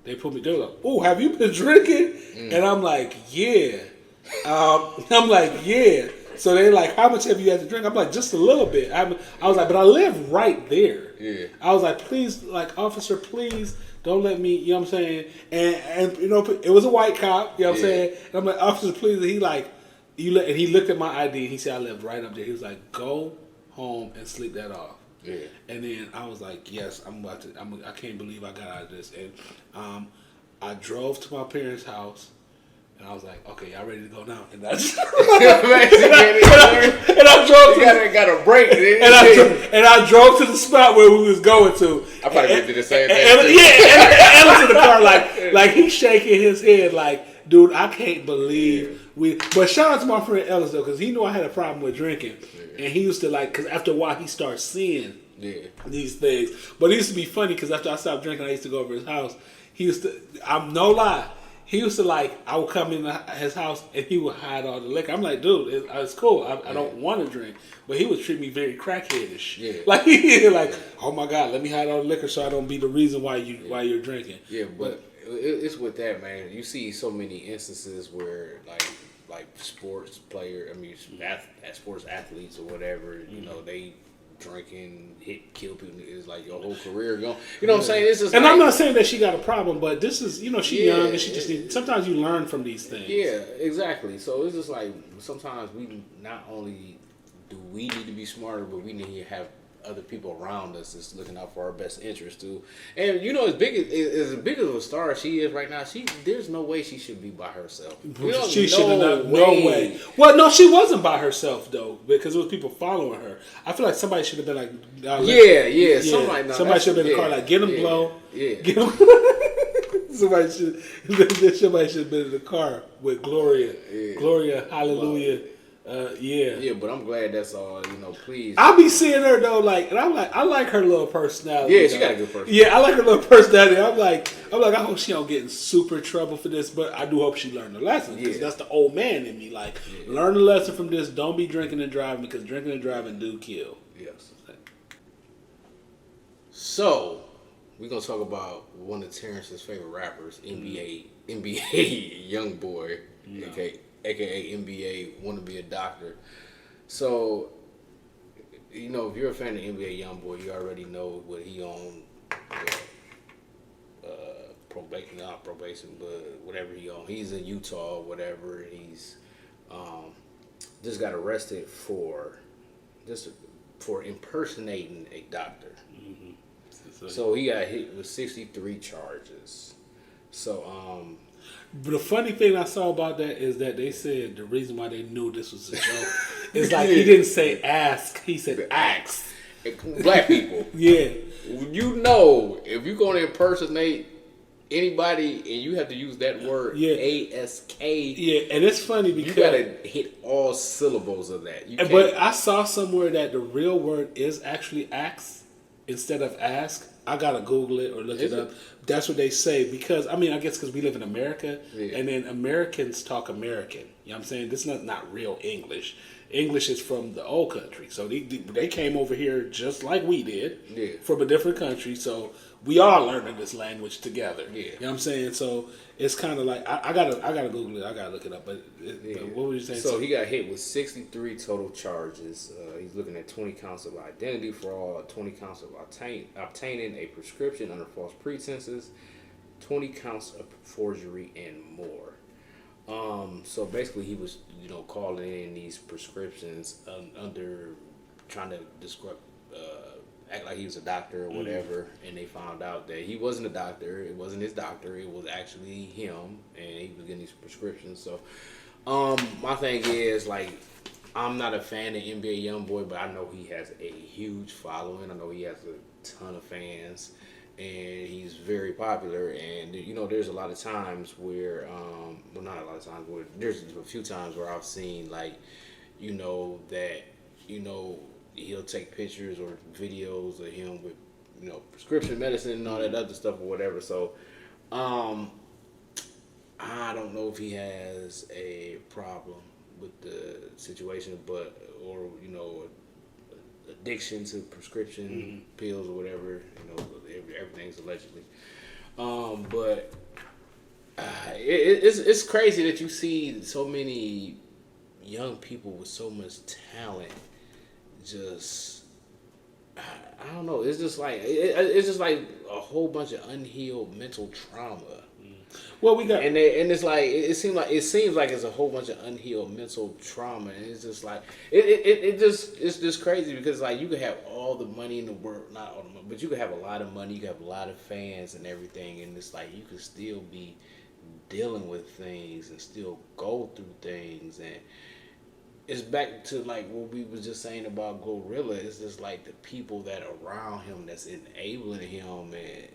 they were like, oh, have you been drinking? And I'm like, yeah. I'm like, yeah. So they're like, how much have you had to drink? I'm like, just a little bit. I was like, but I live right there. Yeah. I was like, please, like, officer, please don't let me, you know what I'm saying? And you know, it was a white cop, you know what I'm saying? And I'm like, officer, please. And he like, and he looked at my ID and he said I lived right up there. He was like, go home and sleep that off. Yeah. And then I was like, yes, I can't believe I got out of this. And I drove to my parents' house. And I was like, okay, y'all ready to go now? And I drove to got a break. And I drove to the spot where we was going to. I probably did the same thing. And Ellis in the car like he's shaking his head like, dude, I can't believe we. But shout out to my friend Ellis though, because he knew I had a problem with drinking, and he used to like, because after a while he started seeing these things. But it used to be funny because after I stopped drinking, I used to go over his house. He used to, I'm no lie. He used to like, I would come in his house and he would hide all the liquor. I'm like, dude, it's cool. I don't want to drink. But he would treat me very crackheadish. Yeah. Like, oh my God, let me hide all the liquor so I don't be the reason why you're drinking. Yeah, but it's with that, man. You see so many instances where like sports athletes or whatever, you know, they drinking, kill people is like your whole career going. You know what I'm saying? It's just and like, I'm not saying that she got a problem, but this is, she's young and she just needs, sometimes you learn from these things. Yeah, exactly. So it's just like sometimes we not only do we need to be smarter, but we need to have other people around us that's looking out for our best interest too. And you know, as big of a star as she is right now, there's no way she should be by herself. She should have not. No way. Well, no, she wasn't by herself though, because there was people following her. I feel like somebody should have been like, somebody should have been in the car like, get him, blow, get him. somebody should have been in the car with Gloria, Gloria, hallelujah. Yeah, but I'm glad that's all. You know, please. I'll be seeing her though, like, and I'm like, I like her little personality. Yeah, she got a good personality. Yeah, I like her little personality. I'm like, I hope she don't get in super trouble for this, but I do hope she learned a lesson because that's the old man in me. Like, learn a lesson from this. Don't be drinking and driving because drinking and driving do kill. Yes. So we're gonna talk about one of Terrence's favorite rappers, NBA YoungBoy, aka NBA, want to be a doctor. So, you know, if you're a fan of NBA YoungBoy, you already know what he on probation, not probation, but whatever he on. He's in Utah, whatever. He's just got arrested for impersonating a doctor. Mm-hmm. So he got hit with 63 charges. So but the funny thing I saw about that is that they said the reason why they knew this was a joke is like he didn't say ask, he said ask. Black people. Yeah. You know, if you're going to impersonate anybody and you have to use that word, A-S-K. Yeah, and it's funny because you got to hit all syllables of that. But I saw somewhere that the real word is actually ask instead of ask. I got to Google it or look it up. That's what they say because, I mean, I guess because we live in America and then Americans talk American. You know what I'm saying? This is not real English. English is from the old country. So they came over here just like we did from a different country. So we all learning this language together. Yeah. You know what I'm saying? So it's kind of like, I gotta Google it. I gotta look it up. But what were you saying? So he got hit with 63 total charges. He's looking at 20 counts of identity fraud, 20 counts of obtaining a prescription under false pretenses, 20 counts of forgery, and more. So basically he was, calling in these prescriptions under trying to act like he was a doctor or whatever, and they found out that he wasn't a doctor. It wasn't his doctor. It was actually him, and he was getting these prescriptions. So, my thing is, like, I'm not a fan of NBA YoungBoy, but I know he has a huge following. I know he has a ton of fans, and he's very popular. And there's a lot of times where, not a lot of times, where there's a few times where I've seen that he'll take pictures or videos of him with, prescription medicine and all that other stuff or whatever. So, I don't know if he has a problem with the situation, or addiction to prescription pills or whatever. Everything's allegedly. But it's crazy that you see so many young people with so much talent. Just, I don't know. It's just like a whole bunch of unhealed mental trauma. Well, we got and it's like it seems like it's a whole bunch of unhealed mental trauma, and it's just like it's just crazy because like you could have all the money in the world, not all the money, but you could have a lot of money, you could have a lot of fans and everything, and it's like you could still be dealing with things and still go through things. And it's back to like what we was just saying about Glorilla. It's just like the people that are around him that's enabling him, and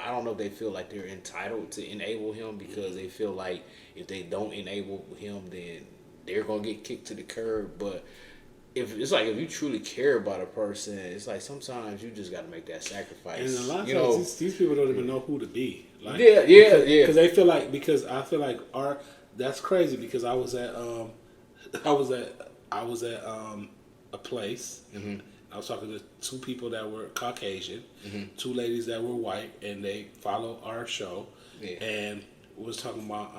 I don't know if they feel like they're entitled to enable him because they feel like if they don't enable him, then they're gonna get kicked to the curb. But if you truly care about a person, it's like sometimes you just got to make that sacrifice. And a lot of times these people don't even know who to be. Like, because they feel like I feel like that's crazy because I was at a place. Mm-hmm. I was talking to two people that were Caucasian, two ladies that were white, and they follow our show. Yeah. And was talking about,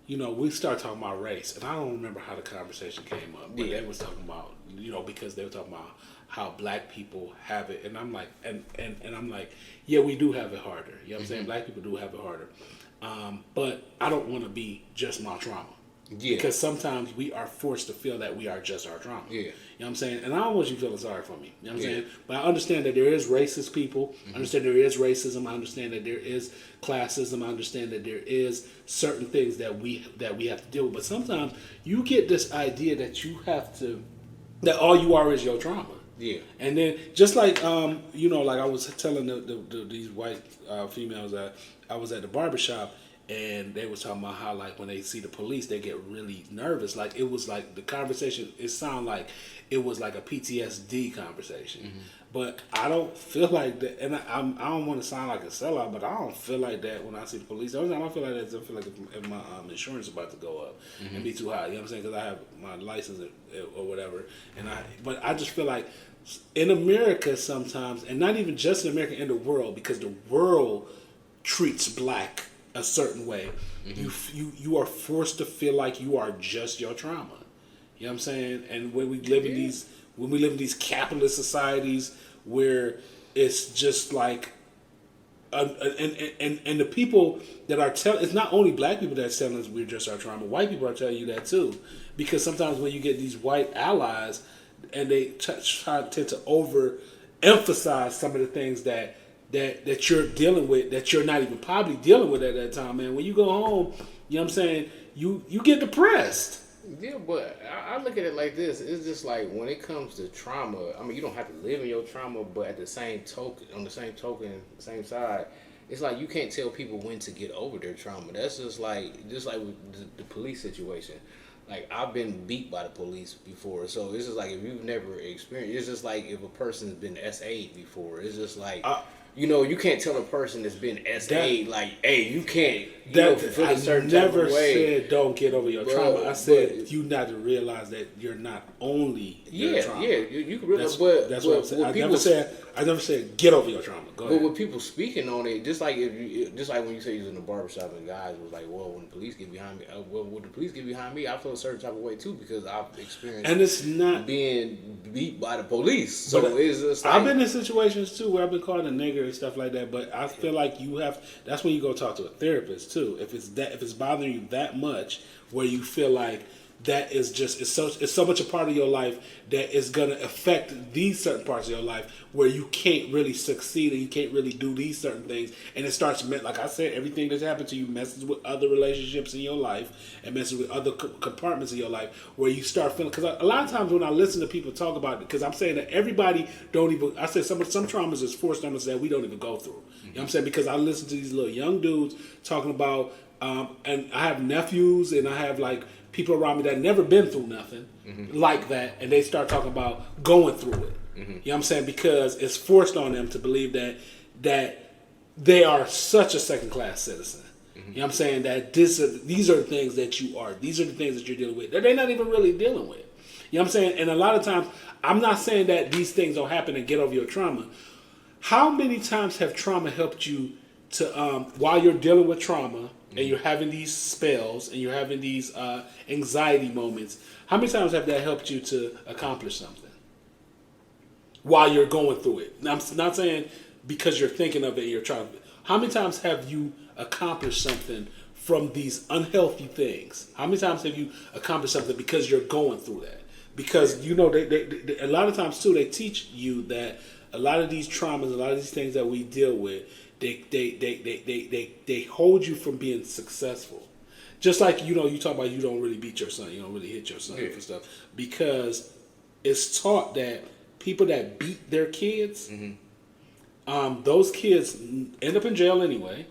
we started talking about race, and I don't remember how the conversation came up, but they was talking about, because they were talking about how black people have it, and I'm like, and I'm like, yeah, we do have it harder. You know what I'm saying? Black people do have it harder, but I don't want to be just my trauma. Yeah. Because sometimes we are forced to feel that we are just our trauma. Yeah. You know what I'm saying? And I don't want you feeling sorry for me. You know what I'm Yeah. saying? But I understand that there is racist people. I understand there is racism. I understand that there is classism. I understand that there is certain things that we have to deal with. But sometimes you get this idea that you have to, that all you are is your trauma. Yeah. And then just like like I was telling these white females that I was at the barbershop, and they was talking about how, like, when they see the police, they get really nervous. Like, it was like the conversation, it sounded like it was like a PTSD conversation. But I don't feel like that, and I don't want to sound like a sellout, but I don't feel like that when I see the police. The only time I feel like that is I feel like if my insurance is about to go up and be too high. You know what I'm saying? Because I have my license or whatever, but I just feel like in America sometimes, and not even just in America, in the world, because the world treats black a certain way, you are forced to feel like you are just your trauma. You know what I'm saying? And when we live in these capitalist societies where it's just like and the people that are telling, it's not only black people that's telling us we're just our trauma, white people are telling you that too. Because sometimes when you get these white allies and they tend to overemphasize some of the things that you're dealing with, that you're not even probably dealing with at that time, man. When you go home, you know what I'm saying, you get depressed. Yeah, but I look at it like this. It's just like when it comes to trauma, I mean, you don't have to live in your trauma, but at the same token, same side, it's like you can't tell people when to get over their trauma. That's just like with the police situation. Like, I've been beat by the police before, so it's just like if you've never experienced, it's just like if a person's been SA'd before, it's just like. You can't tell a person that's been SA'd, like, hey, you can't feel a certain type of way. I never said don't get over your trauma. I said you not to realize that you're not only your trauma. Yeah, you can realize, but that's what I'm saying. I never said get over your trauma. Go ahead. But with people speaking on it, just like when you say you was in the barbershop and guys was like, well, when the police get behind me, when the police get behind me, I feel a certain type of way too, because I've experienced and it's not being beat by the police. So it's just like, I've been in situations too where I've been called a nigger and stuff like that. But I feel like that's when you go talk to a therapist too. If it's bothering you that much, where you feel like that is just it's so much a part of your life that is gonna affect these certain parts of your life where you can't really succeed and you can't really do these certain things, and it starts, like I said, everything that's happened to you messes with other relationships in your life and messes with other compartments of your life, where you start feeling, because a lot of times when I listen to people talk about it, because I'm saying that everybody don't even, I said some traumas is forced on us that we don't even go through. You know what I'm saying? Because I listen to these little young dudes talking about and I have nephews and I have like people around me that never been through nothing like that, and they start talking about going through it. You know what I'm saying? Because it's forced on them to believe that they are such a second class citizen. You know what I'm saying? That these are the things that you are. These are the things that you're dealing with. That they're not even really dealing with. You know what I'm saying? And a lot of times, I'm not saying that these things don't happen and get over your trauma. How many times have trauma helped you to, while you're dealing with trauma and you're having these spells and you're having these anxiety moments, how many times have that helped you to accomplish something while you're going through it? Now, I'm not saying because you're thinking of it and you're trying. How many times have you accomplished something from these unhealthy things? How many times have you accomplished something because you're going through that? Because they a lot of times too, they teach you that a lot of these traumas, a lot of these things that we deal with, they hold you from being successful. Just like, you talk about you don't really beat your son, you don't really hit your son for stuff, because it's taught that people that beat their kids, those kids end up in jail anyway,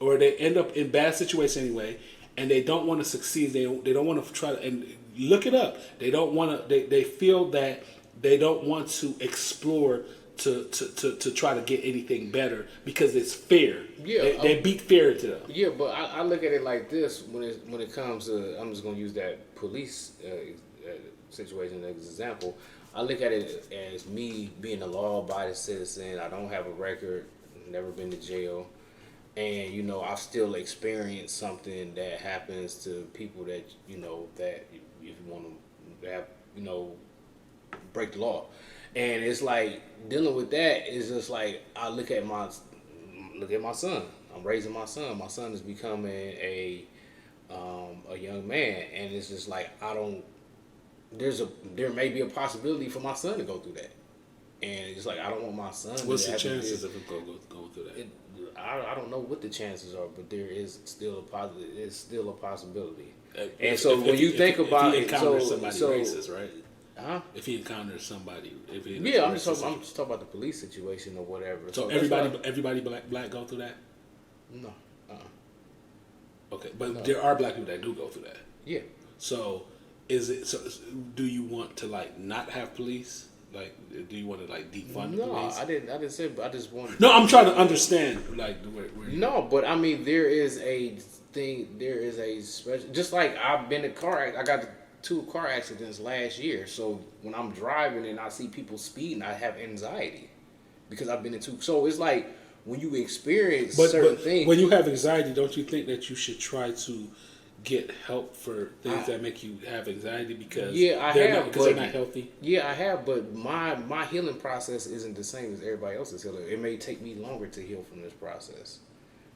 or they end up in bad situations anyway, and they don't want to succeed. They don't want to try to, and look it up. They don't want to. They feel that they don't want to explore to try to get anything better because it's fear. Yeah, they beat fear into them. Yeah, but I look at it like this when it comes to, I'm just gonna use that police situation as an example. I look at it as me being a law-abiding citizen. I don't have a record, never been to jail, and I've still experienced something that happens to people that that if you want to have break the law. And it's like dealing with that is just like I look at my son. I'm raising my son. My son is becoming a a young man, and it's just like I don't. There may be a possibility for my son to go through that, and it's like I don't want my son. What's to the have chances of him going through that? I don't know what the chances are, but there is still a positive. It's still a possibility. And If- so if- when if- you if- think if about he it, encounters somebody racist, right? Huh? If he encounters somebody, Yeah, I'm just talking about the police situation or whatever. So that's everybody black go through that. why- no. Okay, but No. there are black people that do go through that. Yeah. So, is it? So, do you want to like not have police? Like, do you want to like defund the No, police? I didn't say. But I just wanted. No, I'm trying to understand. Like, where No, but I mean, there is a thing. There is a special. Just like I've been in I got 2 car accidents last year. So when I'm driving and I see people speeding, I have anxiety because I've been in 2. So it's like when you experience certain things. when you have anxiety, don't you think that you should try to get help for things that make you have anxiety because they're not healthy? Yeah, I have, but my healing process isn't the same as everybody else's healing. It may take me longer to heal from this process.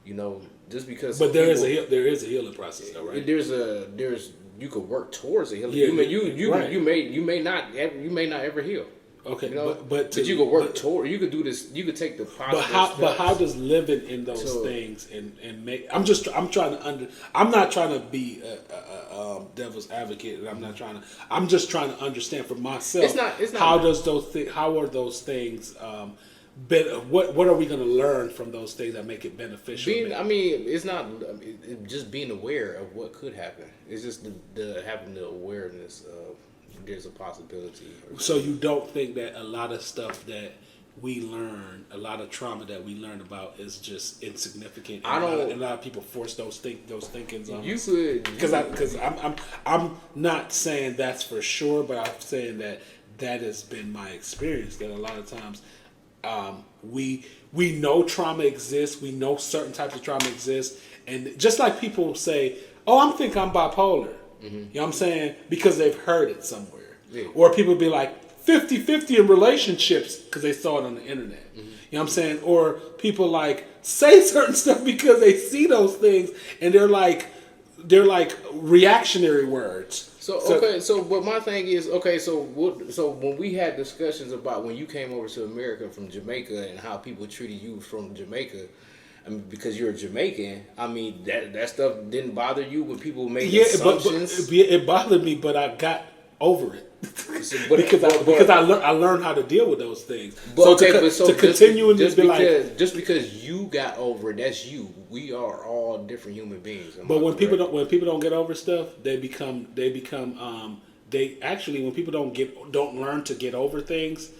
You know, just because. But there is a healing process, though, right? There's you could work towards a healing. Yeah, You may not ever heal. Okay, you know, but you could work toward. You could do this. You could take the positive. But how does living in those things and make? I'm not trying to be a devil's advocate, and I'm just trying to understand for myself. It's not. How are those things? What are we going to learn from those things that make it beneficial? It's not just being aware of what could happen. It's just the having the awareness of there's a possibility. So you don't think that a lot of stuff that we learn, a lot of trauma that we learn about is just insignificant? And a lot of people force those thinkings on us. Because I'm not saying that's for sure, but I'm saying that has been my experience. That a lot of times. We know trauma exists. We know certain types of trauma exist, and just like people say, "Oh, I'm bipolar." Mm-hmm. You know what I'm saying? Because they've heard it somewhere, or people be like 50-50 in relationships because they saw it on the internet. Mm-hmm. You know what I'm saying? Or people like say certain stuff because they see those things, and they're like reactionary words. But my thing is, so when we had discussions about when you came over to America from Jamaica and how people treated you from Jamaica, I mean, because you're a Jamaican, I mean, that stuff didn't bother you when people made assumptions? But it bothered me, but I got over it. because I learned how to deal with those things. Just because you got over it, that's you. We are all different human beings. But when people don't get over stuff, when people don't learn to get over things,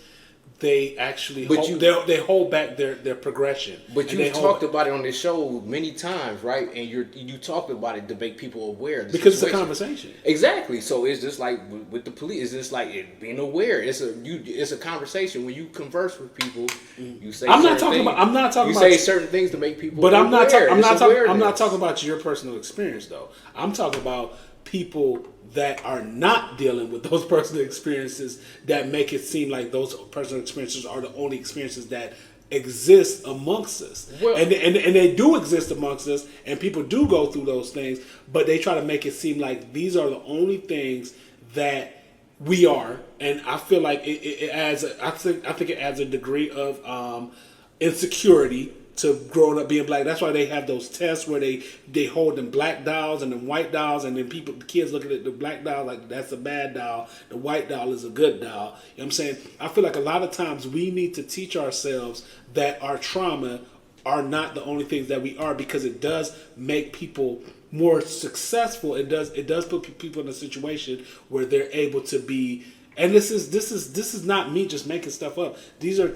they actually they hold back their progression. But you talked about it on this show many times, right? And you talked about it to make people aware of the because situation. It's a conversation. Exactly. So it's just like with the police. It's just like being aware. It's a conversation when you converse with people. You say I'm not talking about say certain things to make people. But aware. I'm not talking about your personal experience though. I'm talking about people that are not dealing with those personal experiences that make it seem like those personal experiences are the only experiences that exist amongst us. Well, and they do exist amongst us, and people do go through those things, but they try to make it seem like these are the only things that we are. And I feel like it adds I think it adds a degree of insecurity to growing up being black. That's why they have those tests where they hold them black dolls and them white dolls, and then the kids looking at the black doll like that's a bad doll, the white doll is a good doll. You know what I'm saying? I feel like a lot of times we need to teach ourselves that our trauma are not the only things that we are, because it does make people more successful. It does put people in a situation where they're able to be. And this is not me just making stuff up. These are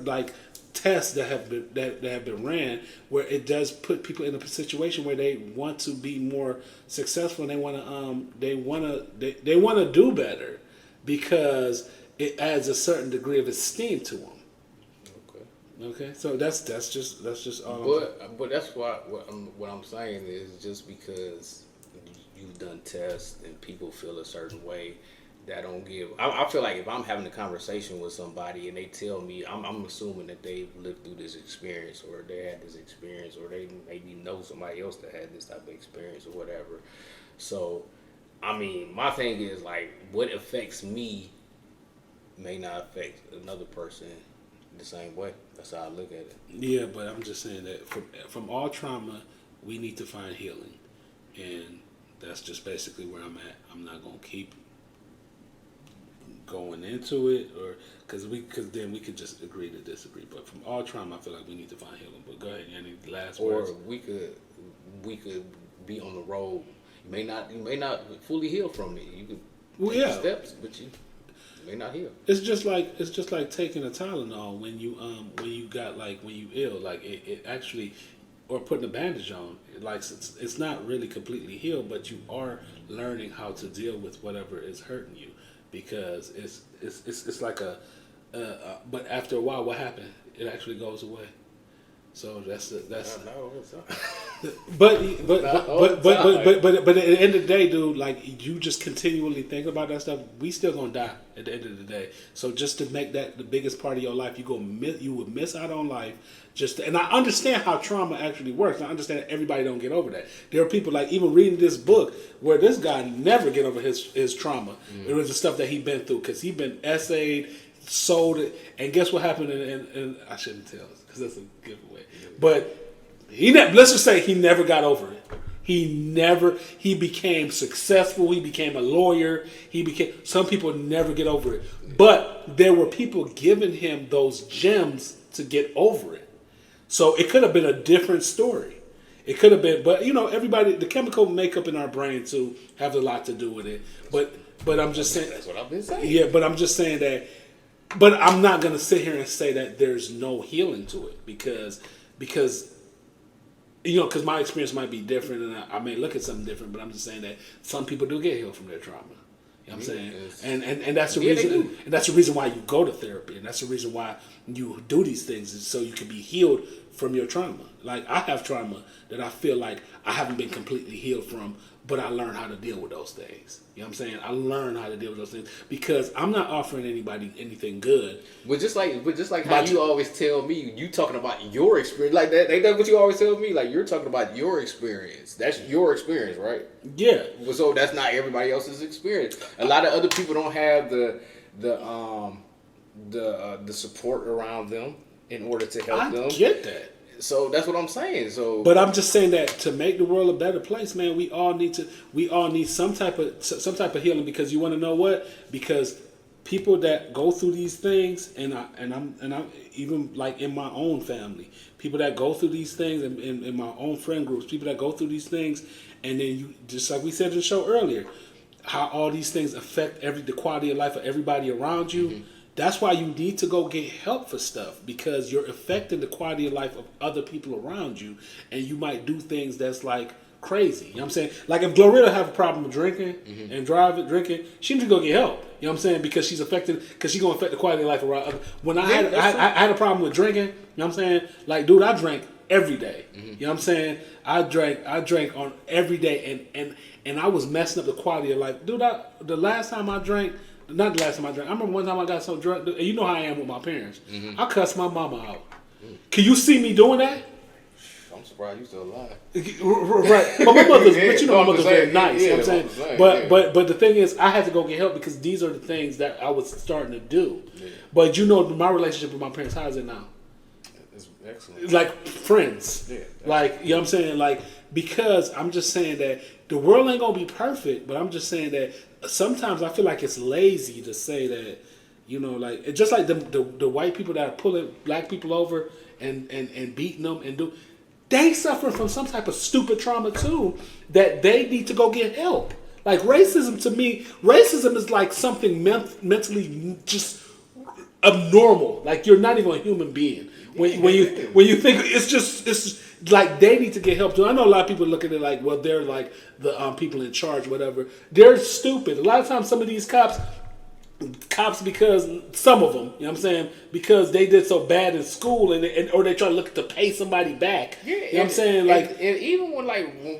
like tests that have been ran, where it does put people in a situation where they want to be more successful, and they want to do better because it adds a certain degree of esteem to them. Okay. So that's just but that's why what I'm saying is just because you've done tests and people feel a certain way that don't give. I feel like if I'm having a conversation with somebody and they tell me, I'm assuming that they've lived through this experience, or they had this experience, or they maybe know somebody else that had this type of experience or whatever. So, I mean, my thing is like, what affects me may not affect another person the same way. That's how I look at it. Yeah, but I'm just saying that from all trauma, we need to find healing, and that's just basically where I'm at. I'm not gonna keep going into it, or because then we could just agree to disagree. But from all trauma, I feel like we need to find healing. But go ahead, any last words? Or we could be on the road. You may not fully heal from it. You could take steps, but you may not heal. It's just like taking a Tylenol when you ill, like it actually, or putting a bandage on. Like it's not really completely healed, but you are learning how to deal with whatever is hurting you, because it's like but after a while, what happened? It actually goes away. So that's but at the end of the day, dude, like you just continually think about that stuff. We still gonna die at the end of the day. So just to make that the biggest part of your life, you would miss out on life. And I understand how trauma actually works. I understand that everybody don't get over that. There are people, like even reading this book, where this guy never get over his trauma. It was the stuff that he been through, because he been essayed, sold it, and guess what happened? And I shouldn't tell because that's a giveaway. But let's just say he never got over it. He became successful. He became a lawyer. Some people never get over it. But there were people giving him those gems to get over it. So it could have been a different story. It could have been, but everybody, the chemical makeup in our brain too have a lot to do with it. But I'm just saying. That's what I've been saying. Yeah, but I'm just saying that. But I'm not going to sit here and say that there's no healing to it, because my experience might be different, and I may look at something different. But I'm just saying that some people do get healed from their trauma. You know what I'm saying? And that's the reason. And that's the reason why you go to therapy, and that's the reason why you do these things, is so you can be healed from your trauma. Like I have trauma that I feel like I haven't been completely healed from, but I learned how to deal with those things. You know what I'm saying? I learned how to deal with those things, because I'm not offering anybody anything good. But just like how you always tell me, you talking about your experience like that. That's what you always tell me. Like you're talking about your experience. That's your experience, right? Yeah. So that's not everybody else's experience. A lot of other people don't have the support around them in order to help them. I get that. So that's what I'm saying. But I'm just saying that to make the world a better place, man, we all need some type of healing, because you want to know what? Because people that go through these things, and I'm even like in my own family, people that go through these things, and in my own friend groups, people that go through these things, and then you, just like we said in the show earlier, how all these things affect the quality of life of everybody around you. Mm-hmm. That's why you need to go get help for stuff, because you're affecting the quality of life of other people around you, and you might do things that's like crazy. You know what I'm saying? Like if Glorilla have a problem with drinking and drinking, she needs to go get help. You know what I'm saying? Because she's going to affect the quality of life around others. When I had a problem with drinking, you know what I'm saying? Like, dude, I drank every day. You know what I'm saying? I drank on every day, and I was messing up the quality of life. Dude, the last time I drank, not the last time I drank, I remember one time I got so drunk, and you know how I am with my parents. I cussed my mama out. Can you see me doing that? I'm surprised you still alive. Right. But my mother's very nice. You know what I'm saying? But the thing is, I had to go get help, because these are the things that I was starting to do. Yeah. But my relationship with my parents, how is it now? It's excellent. Like friends. Yeah. Like, you know what I'm saying? Like, because I'm just saying that the world ain't gonna be perfect, but I'm just saying that sometimes I feel like it's lazy to say that, like, it's just like the white people that are pulling black people over and beating them and they suffering from some type of stupid trauma too, that they need to go get help. Like racism, to me, is like something mentally just abnormal. Like you're not even a human being. When you think it's like they need to get help too. I know a lot of people look at it like, well, they're like the people in charge, whatever. They're stupid. A lot of times, some of these cops, cops because some of them, you know what I'm saying, because they did so bad in school and or they try to look to pay somebody back. Yeah, you know what I'm saying? Like, and even when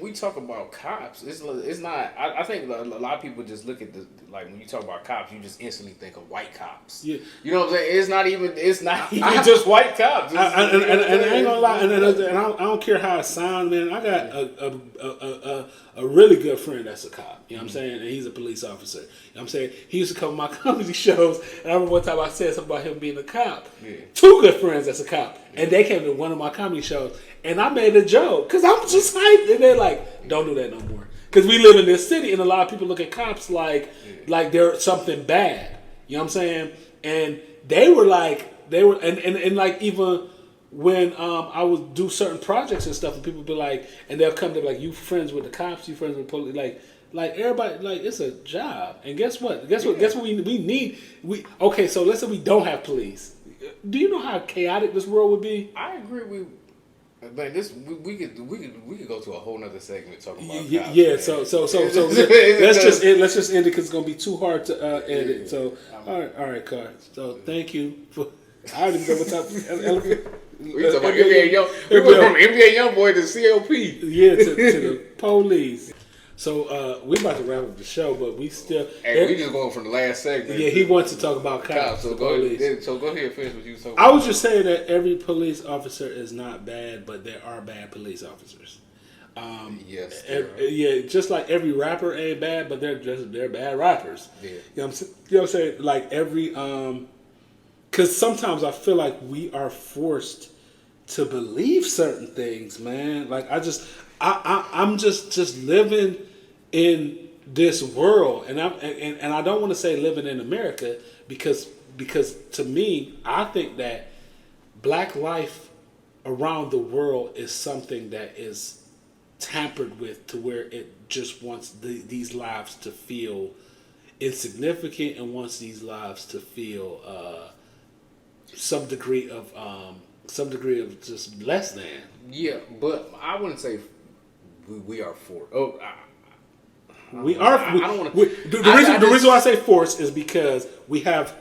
we talk about cops, it's not. I think a lot of people just look at when you talk about cops, you just instantly think of white cops. Yeah. You know what I'm saying? It's not even just white cops. And I ain't gonna lie, and I don't care how it sounds, man. I got a really good friend that's a cop. You know what I'm saying? And he's a police officer. You know what I'm saying? He used to come to my comedy shows, and I remember one time I said something about him being a cop. Yeah. 2 good friends that's a cop, and they came to one of my comedy shows, and I made a joke because I'm just hyped, and they're like, "Don't do that no more," because we live in this city, and a lot of people look at cops like they're something bad. You know what I'm saying? And they were and like even when I would do certain projects and stuff, and people be like, and they'll come to like, "You friends with the cops? You friends with police?" Like everybody, like it's a job. And guess what? Guess what we need? Okay, so let's say we don't have police. Do you know how chaotic this world would be? I agree. Man, we could go to a whole nother segment talking about cops. Yeah. So let's just end it because it's gonna be too hard to edit. So all right, Car. So thank you for. I already know what's up. We talking about NBA Young. We went from NBA Youngboy to COP. Yeah, to the police. So we about to wrap up the show, but we still. Hey, we just going from the last segment. Yeah, he wants to talk about cops. So go ahead and finish what you talking about. I was just saying that every police officer is not bad, but there are bad police officers. Yes. Yeah, just like every rapper ain't bad, but they're bad rappers. Yeah. You know what I'm saying? Like every because sometimes I feel like we are forced to believe certain things, man. Like I'm just living in this world, and I don't want to say living in America because to me, I think that black life around the world is something that is tampered with to where it just wants these lives to feel insignificant and wants these lives to feel some degree of just less than. Yeah, but I wouldn't say we are for. Oh, we are. I don't want to. The reason why I say force is because we have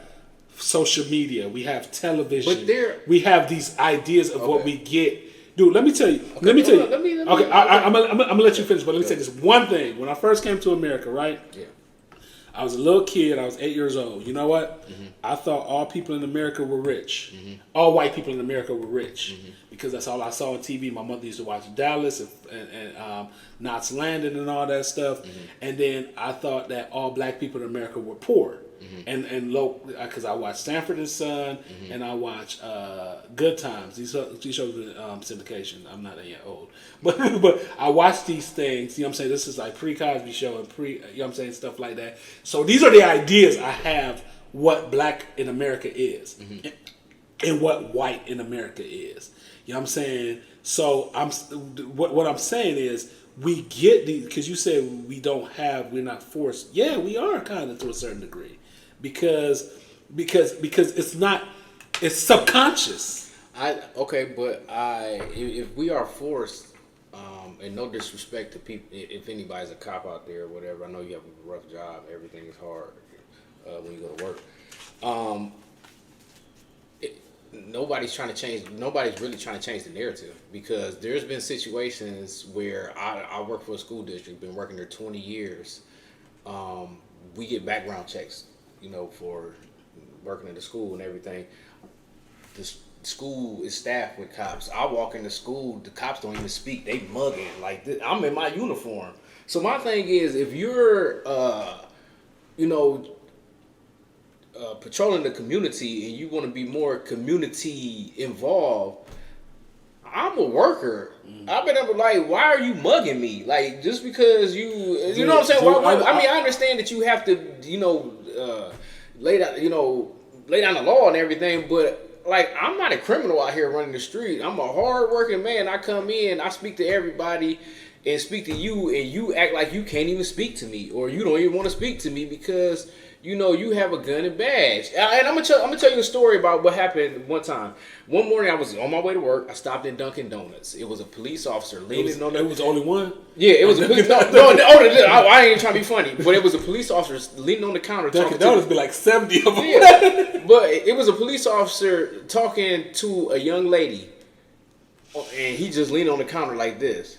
social media, we have television, we have these ideas of what we get. Dude, let me tell you. Okay, let me tell you. Okay, I'm gonna let you finish, but let me say this one thing. When I first came to America, right? Yeah. I was a little kid. I was 8 years old. You know what? Mm-hmm. I thought all people in America were rich. Mm-hmm. All white people in America were rich because that's all I saw on TV. My mother used to watch Dallas and Knots Landing and all that stuff. Mm-hmm. And then I thought that all black people in America were poor. Mm-hmm. And low, because I watched Sanford and Son and I watched Good Times. These shows were syndication. I'm not that yet old, but I watched these things. You know what I'm saying? This is like pre-Cosby Show and you know what I'm saying, stuff like that. So these are the ideas I have what black in America is and what white in America is. You know what I'm saying? So what I'm saying is we get these because you said we're not forced. Yeah, we are kind of to a certain degree. Because it's subconscious. If we are forced, and no disrespect to people, if anybody's a cop out there or whatever, I know you have a rough job, everything is hard when you go to work. Nobody's really trying to change the narrative because there's been situations where I work for a school district, been working there 20 years. We get background checks. You know, for working in the school and everything. The school is staffed with cops. I walk into school, the cops don't even speak. They mugging. Like, I'm in my uniform. So my thing is, if you're, patrolling the community and you want to be more community involved, I'm a worker. I've been able like, why are you mugging me? Like, just because you know what I'm saying? I understand that you have to, lay down the law and everything, but like, I'm not a criminal out here running the street. I'm a hard-working man. I come in, I speak to everybody and speak to you, and you act like you can't even speak to me, or you don't even want to speak to me because you have a gun and badge. And I'm gonna tell you a story about what happened one time. One morning I was on my way to work. I stopped in Dunkin' Donuts. It was a police officer leaning on the. It was only one. Yeah, it was a police. I ain't even trying to be funny, but it was a police officer leaning on the counter. Dunkin' Donuts be like 70 of them. Yeah, but it was a police officer talking to a young lady, and he just leaned on the counter like this.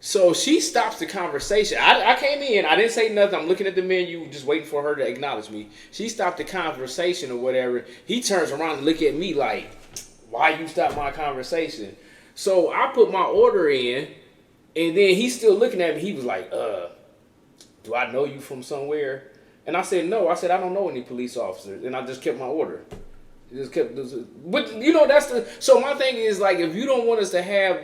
So she stops the conversation. I came in. I didn't say nothing. I'm looking at the menu, just waiting for her to acknowledge me. She stopped the conversation or whatever. He turns around and look at me like, why you stop my conversation? So I put my order in, and then he's still looking at me. He was like, do I know you from somewhere? And I said, no. I said, I don't know any police officers. And I just kept my order. Just kept this. But, that's the... So my thing is, like, if you don't want us to have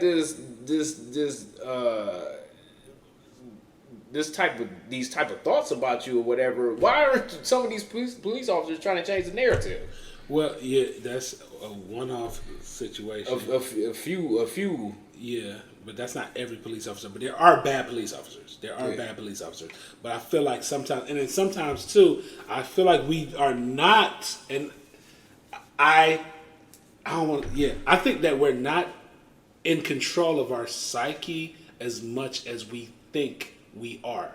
these type of thoughts about you or whatever, why aren't some of these police officers trying to change the narrative? Well, yeah, that's a one-off situation. A few. Yeah, but that's not every police officer. But there are bad police officers. Bad police officers. But I feel like sometimes, and then sometimes too, I feel like we are not, and I don't want. Yeah, I think that we're not in control of our psyche as much as we think we are.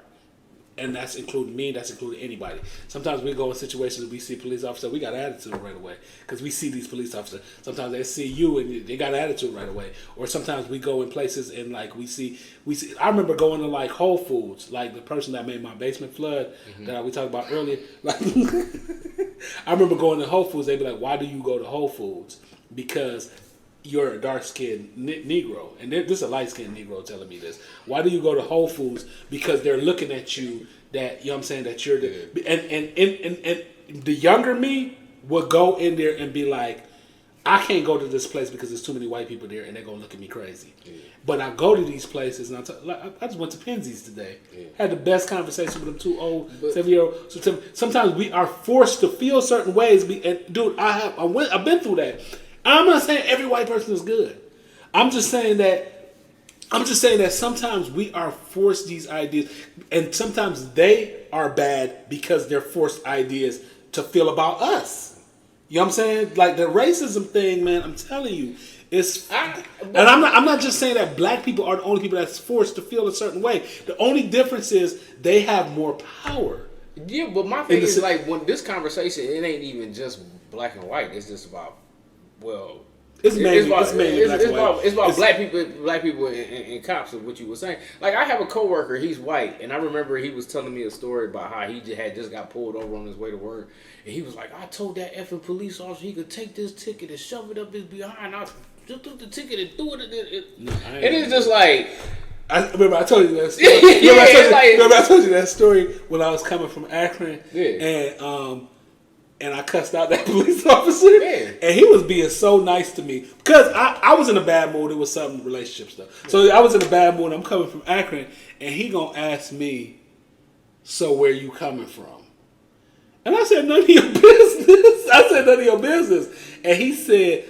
And that's including me, that's including anybody. Sometimes we go in situations we see police officer, we got attitude right away. Because we see these police officers. Sometimes they see you and they got attitude right away. Or sometimes we go in places and like we see I remember going to like Whole Foods, like the person that made my basement flood that we talked about earlier. Like I remember going to Whole Foods, they'd be like, why do you go to Whole Foods? Because you're a dark-skinned Negro. And this is a light-skinned Negro telling me this. Why do you go to Whole Foods? Because they're looking at you that, you know what I'm saying, that you're the... And the younger me would go in there and be like, I can't go to this place because there's too many white people there and they're going to look at me crazy. Yeah. But I go to these places and I just went to Penzies today. Yeah. Had the best conversation with them 2 old 7-year-olds. So sometimes we are forced to feel certain ways. And dude, I've been through that. I'm not saying every white person is good. I'm just saying that sometimes we are forced these ideas, and sometimes they are bad because they're forced ideas to feel about us. You know what I'm saying? Like the racism thing, man. I'm telling you, and I'm not just saying that black people are the only people that's forced to feel a certain way. The only difference is they have more power. Yeah, but my thing is like when this conversation, it ain't even just black and white. It's just about. Well, it's about black people and cops is what you were saying. Like I have a coworker, he's white, and I remember he was telling me a story about how he had just got pulled over on his way to work, and he was like, I told that effing police officer he could take this ticket and shove it up his behind. I just took the ticket and threw it. And it's just like. I remember I told you that story. Remember I told you that story when I was coming from Akron, and I cussed out that police officer. Yeah. And he was being so nice to me. Because I was in a bad mood. It was some relationship stuff. So I was in a bad mood. I'm coming from Akron. And he going to ask me, so where you coming from? And I said, none of your business. And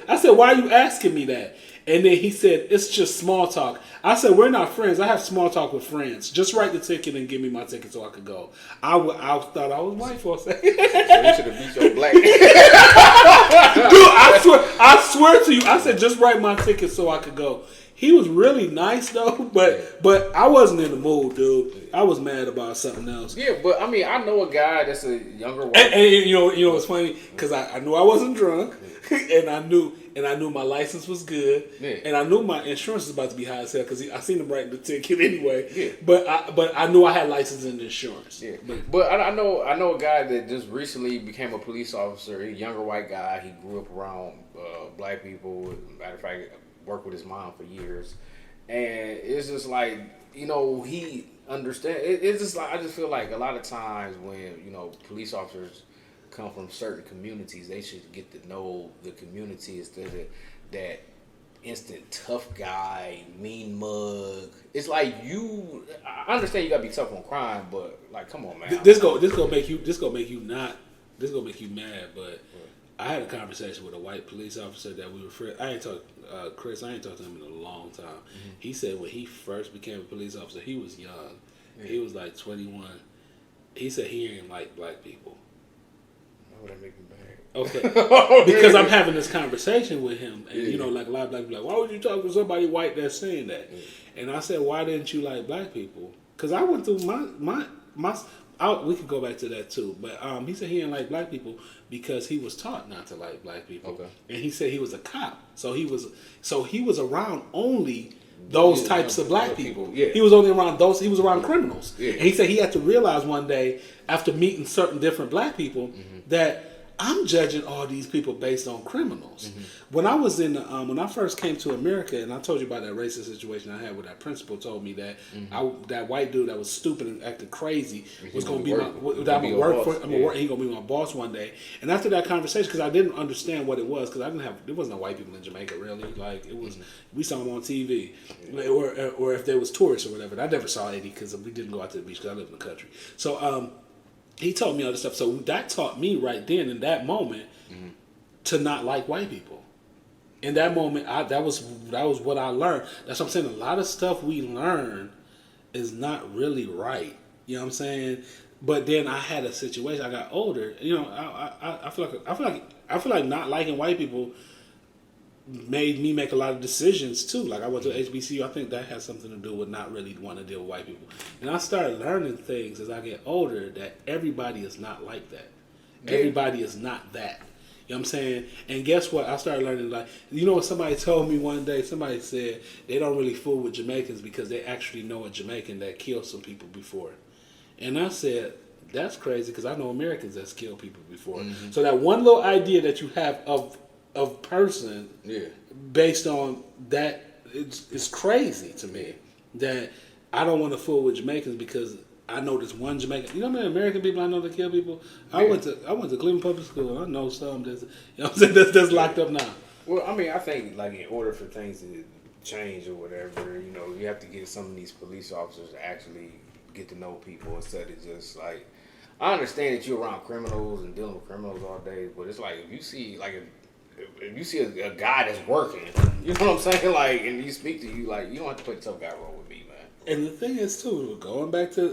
I said, why are you asking me that? And then he said, it's just small talk. I said, we're not friends. I have small talk with friends. Just write the ticket and give me my ticket so I could go. I thought I was white for a second. So you should have beat your black. Dude, I swear to you, I said, just write my ticket so I could go. He was really nice though, but I wasn't in the mood, dude. I was mad about something else. Yeah, but I mean, I know a guy that's a younger white. And you know what's funny? Because I knew I wasn't drunk, and I knew my license was good, and I knew my insurance was about to be high as hell because I seen him writing the ticket anyway. Yeah. But I knew I had license and insurance. Yeah. But I know a guy that just recently became a police officer. He's a younger white guy. He grew up around black people. Matter of fact, worked with his mom for years, and it's just like he understand. It's just like I just feel like a lot of times when police officers come from certain communities, they should get to know the community instead of that instant tough guy, mean mug. It's like I understand you gotta be tough on crime, but like, come on, man. This gonna make you mad, but. I had a conversation with a white police officer that we were friends. I ain't talked to him in a long time. Mm-hmm. He said when he first became a police officer, he was young. Yeah. He was like 21. He said he ain't like black people. would that make me mad? Okay, because I'm having this conversation with him, and you know, like a lot of black people, like, why would you talk to somebody white that's saying that? And I said, why didn't you like black people? Because I went through my. We could go back to that too, but he said he didn't like black people because he was taught not to like black people, and he said he was a cop, so he was around only those types of black people. Yeah. He was only around those. He was around criminals, and he said he had to realize one day after meeting certain different black people that I'm judging all these people based on criminals. When I was when I first came to America, and I told you about that racist situation I had where that principal told me that that white dude that was stupid and acted crazy was going to be he going to be my boss one day. And after that conversation, because I didn't understand what it was, because there wasn't no white people in Jamaica really. Like it was, we saw them on TV, or if there was tourists or whatever. I never saw any because we didn't go out to the beach because I live in the country. So. He told me all this stuff. So that taught me right then in that moment to not like white people. In that moment, that was what I learned. That's what I'm saying. A lot of stuff we learn is not really right. You know what I'm saying? But then I had a situation. I got older. You know, I feel like not liking white people made me make a lot of decisions too. Like I went to HBCU. I think that has something to do with not really wanting to deal with white people. And I started learning things as I get older that everybody is not like that. Yeah. Everybody is not that. You know what I'm saying? And guess what? I started learning, like, you know what somebody told me one day? Somebody said they don't really fool with Jamaicans because they actually know a Jamaican that killed some people before. And I said, that's crazy because I know Americans that's killed people before. So that one little idea that you have of person based on that, it's crazy to me that I don't want to fool with Jamaicans because I know this one Jamaican. You know how many American people I know that kill people? I went to Cleveland Public School. I know some that's, you know what I'm saying, that's locked up now. Well, I mean, I think like in order for things to change or whatever, you know, you have to get some of these police officers to actually get to know people instead of just like. I understand that you're around criminals and dealing with criminals all day, but it's like if you see a guy that's working, you know what I'm saying? Like, and he speak to you, like, you don't have to play the tough guy role with me, man. And the thing is, too, going back to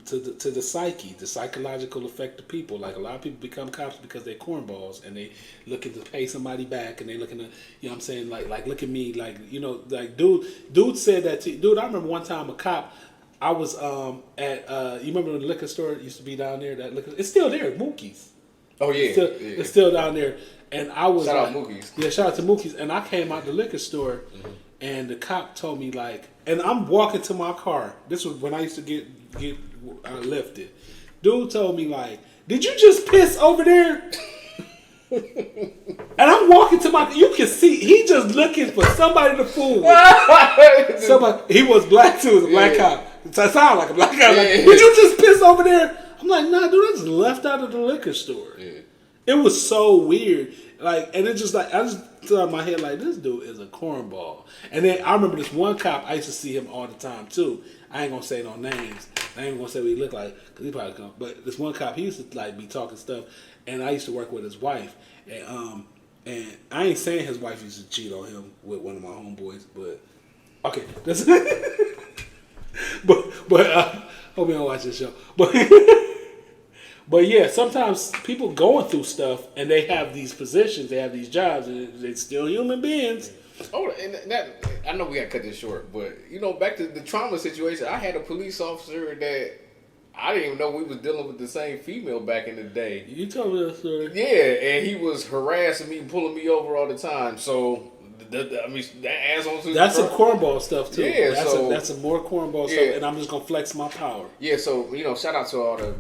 the psyche, the psychological effect of people. Like, a lot of people become cops because they're cornballs, and they looking to pay somebody back, and they looking to, you know what I'm saying? Like look at me, like, you know, like, dude said that to dude, I remember one time a cop, I was at, you remember the liquor store used to be down there? It's still there, Mookie's. Oh, yeah. It's still down there. And I was shout out Mookie's. Yeah, shout out to Mookie's. And I came out the liquor store, and the cop told me, like, and I'm walking to my car. This was when I used to get lifted. Dude told me, like, did you just piss over there? And I'm walking to my, you can see, he just looking for somebody to fool with. Somebody, he was black too, he was a black cop. It sounded like a black cop. Like, did you just piss over there? I'm like, nah, dude, I just left out of the liquor store. Yeah. It was so weird. Like, and it just like, I just thought in my head, like, this dude is a cornball. And then I remember this one cop, I used to see him all the time too. I ain't gonna say no names. I ain't gonna say what he looked like, because he probably come. But this one cop, he used to like be talking stuff, and I used to work with his wife. And I ain't saying his wife used to cheat on him with one of my homeboys, but okay, that's but hope you don't watch this show. But yeah, sometimes people going through stuff and they have these positions, they have these jobs, and they're still human beings. Oh, and that, I know we got to cut this short, but you know, back to the trauma situation, I had a police officer that I didn't even know we was dealing with the same female back in the day. You told me that story. Yeah, and he was harassing me, pulling me over all the time. So, I mean, that adds on to that's some cornball stuff too. Yeah, that's some more cornball stuff, and I'm just gonna flex my power. Yeah, so you know, shout out to all the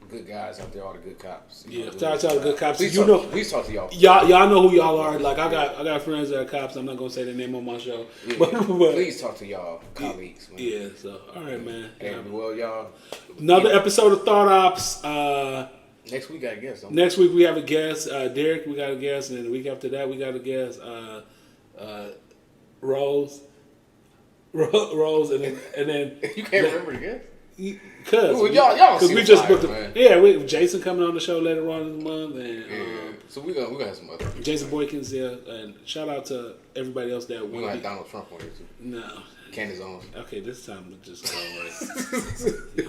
good guys out there, all the good cops. Yeah, shout out to all the good cops. Please talk to y'all. Y'all know who y'all are. Like I got friends that are cops. I'm not gonna say their name on my show. Yeah, but please talk to y'all colleagues. Man. Yeah. So all right, man. And well, y'all. Another episode of Thought Ops. Next week, I guess. Next week we have a guest. Derek, we got a guest, and then the week after that we got a guest. Rose, and then you can't remember the guest. Because we just booked we Jason coming on the show later on this month, and so we gonna have some other Jason Boykins, and shout out to everybody else that we gonna have Donald Trump on here too. No, Candace Owens. Okay, this time we just go right. Yeah.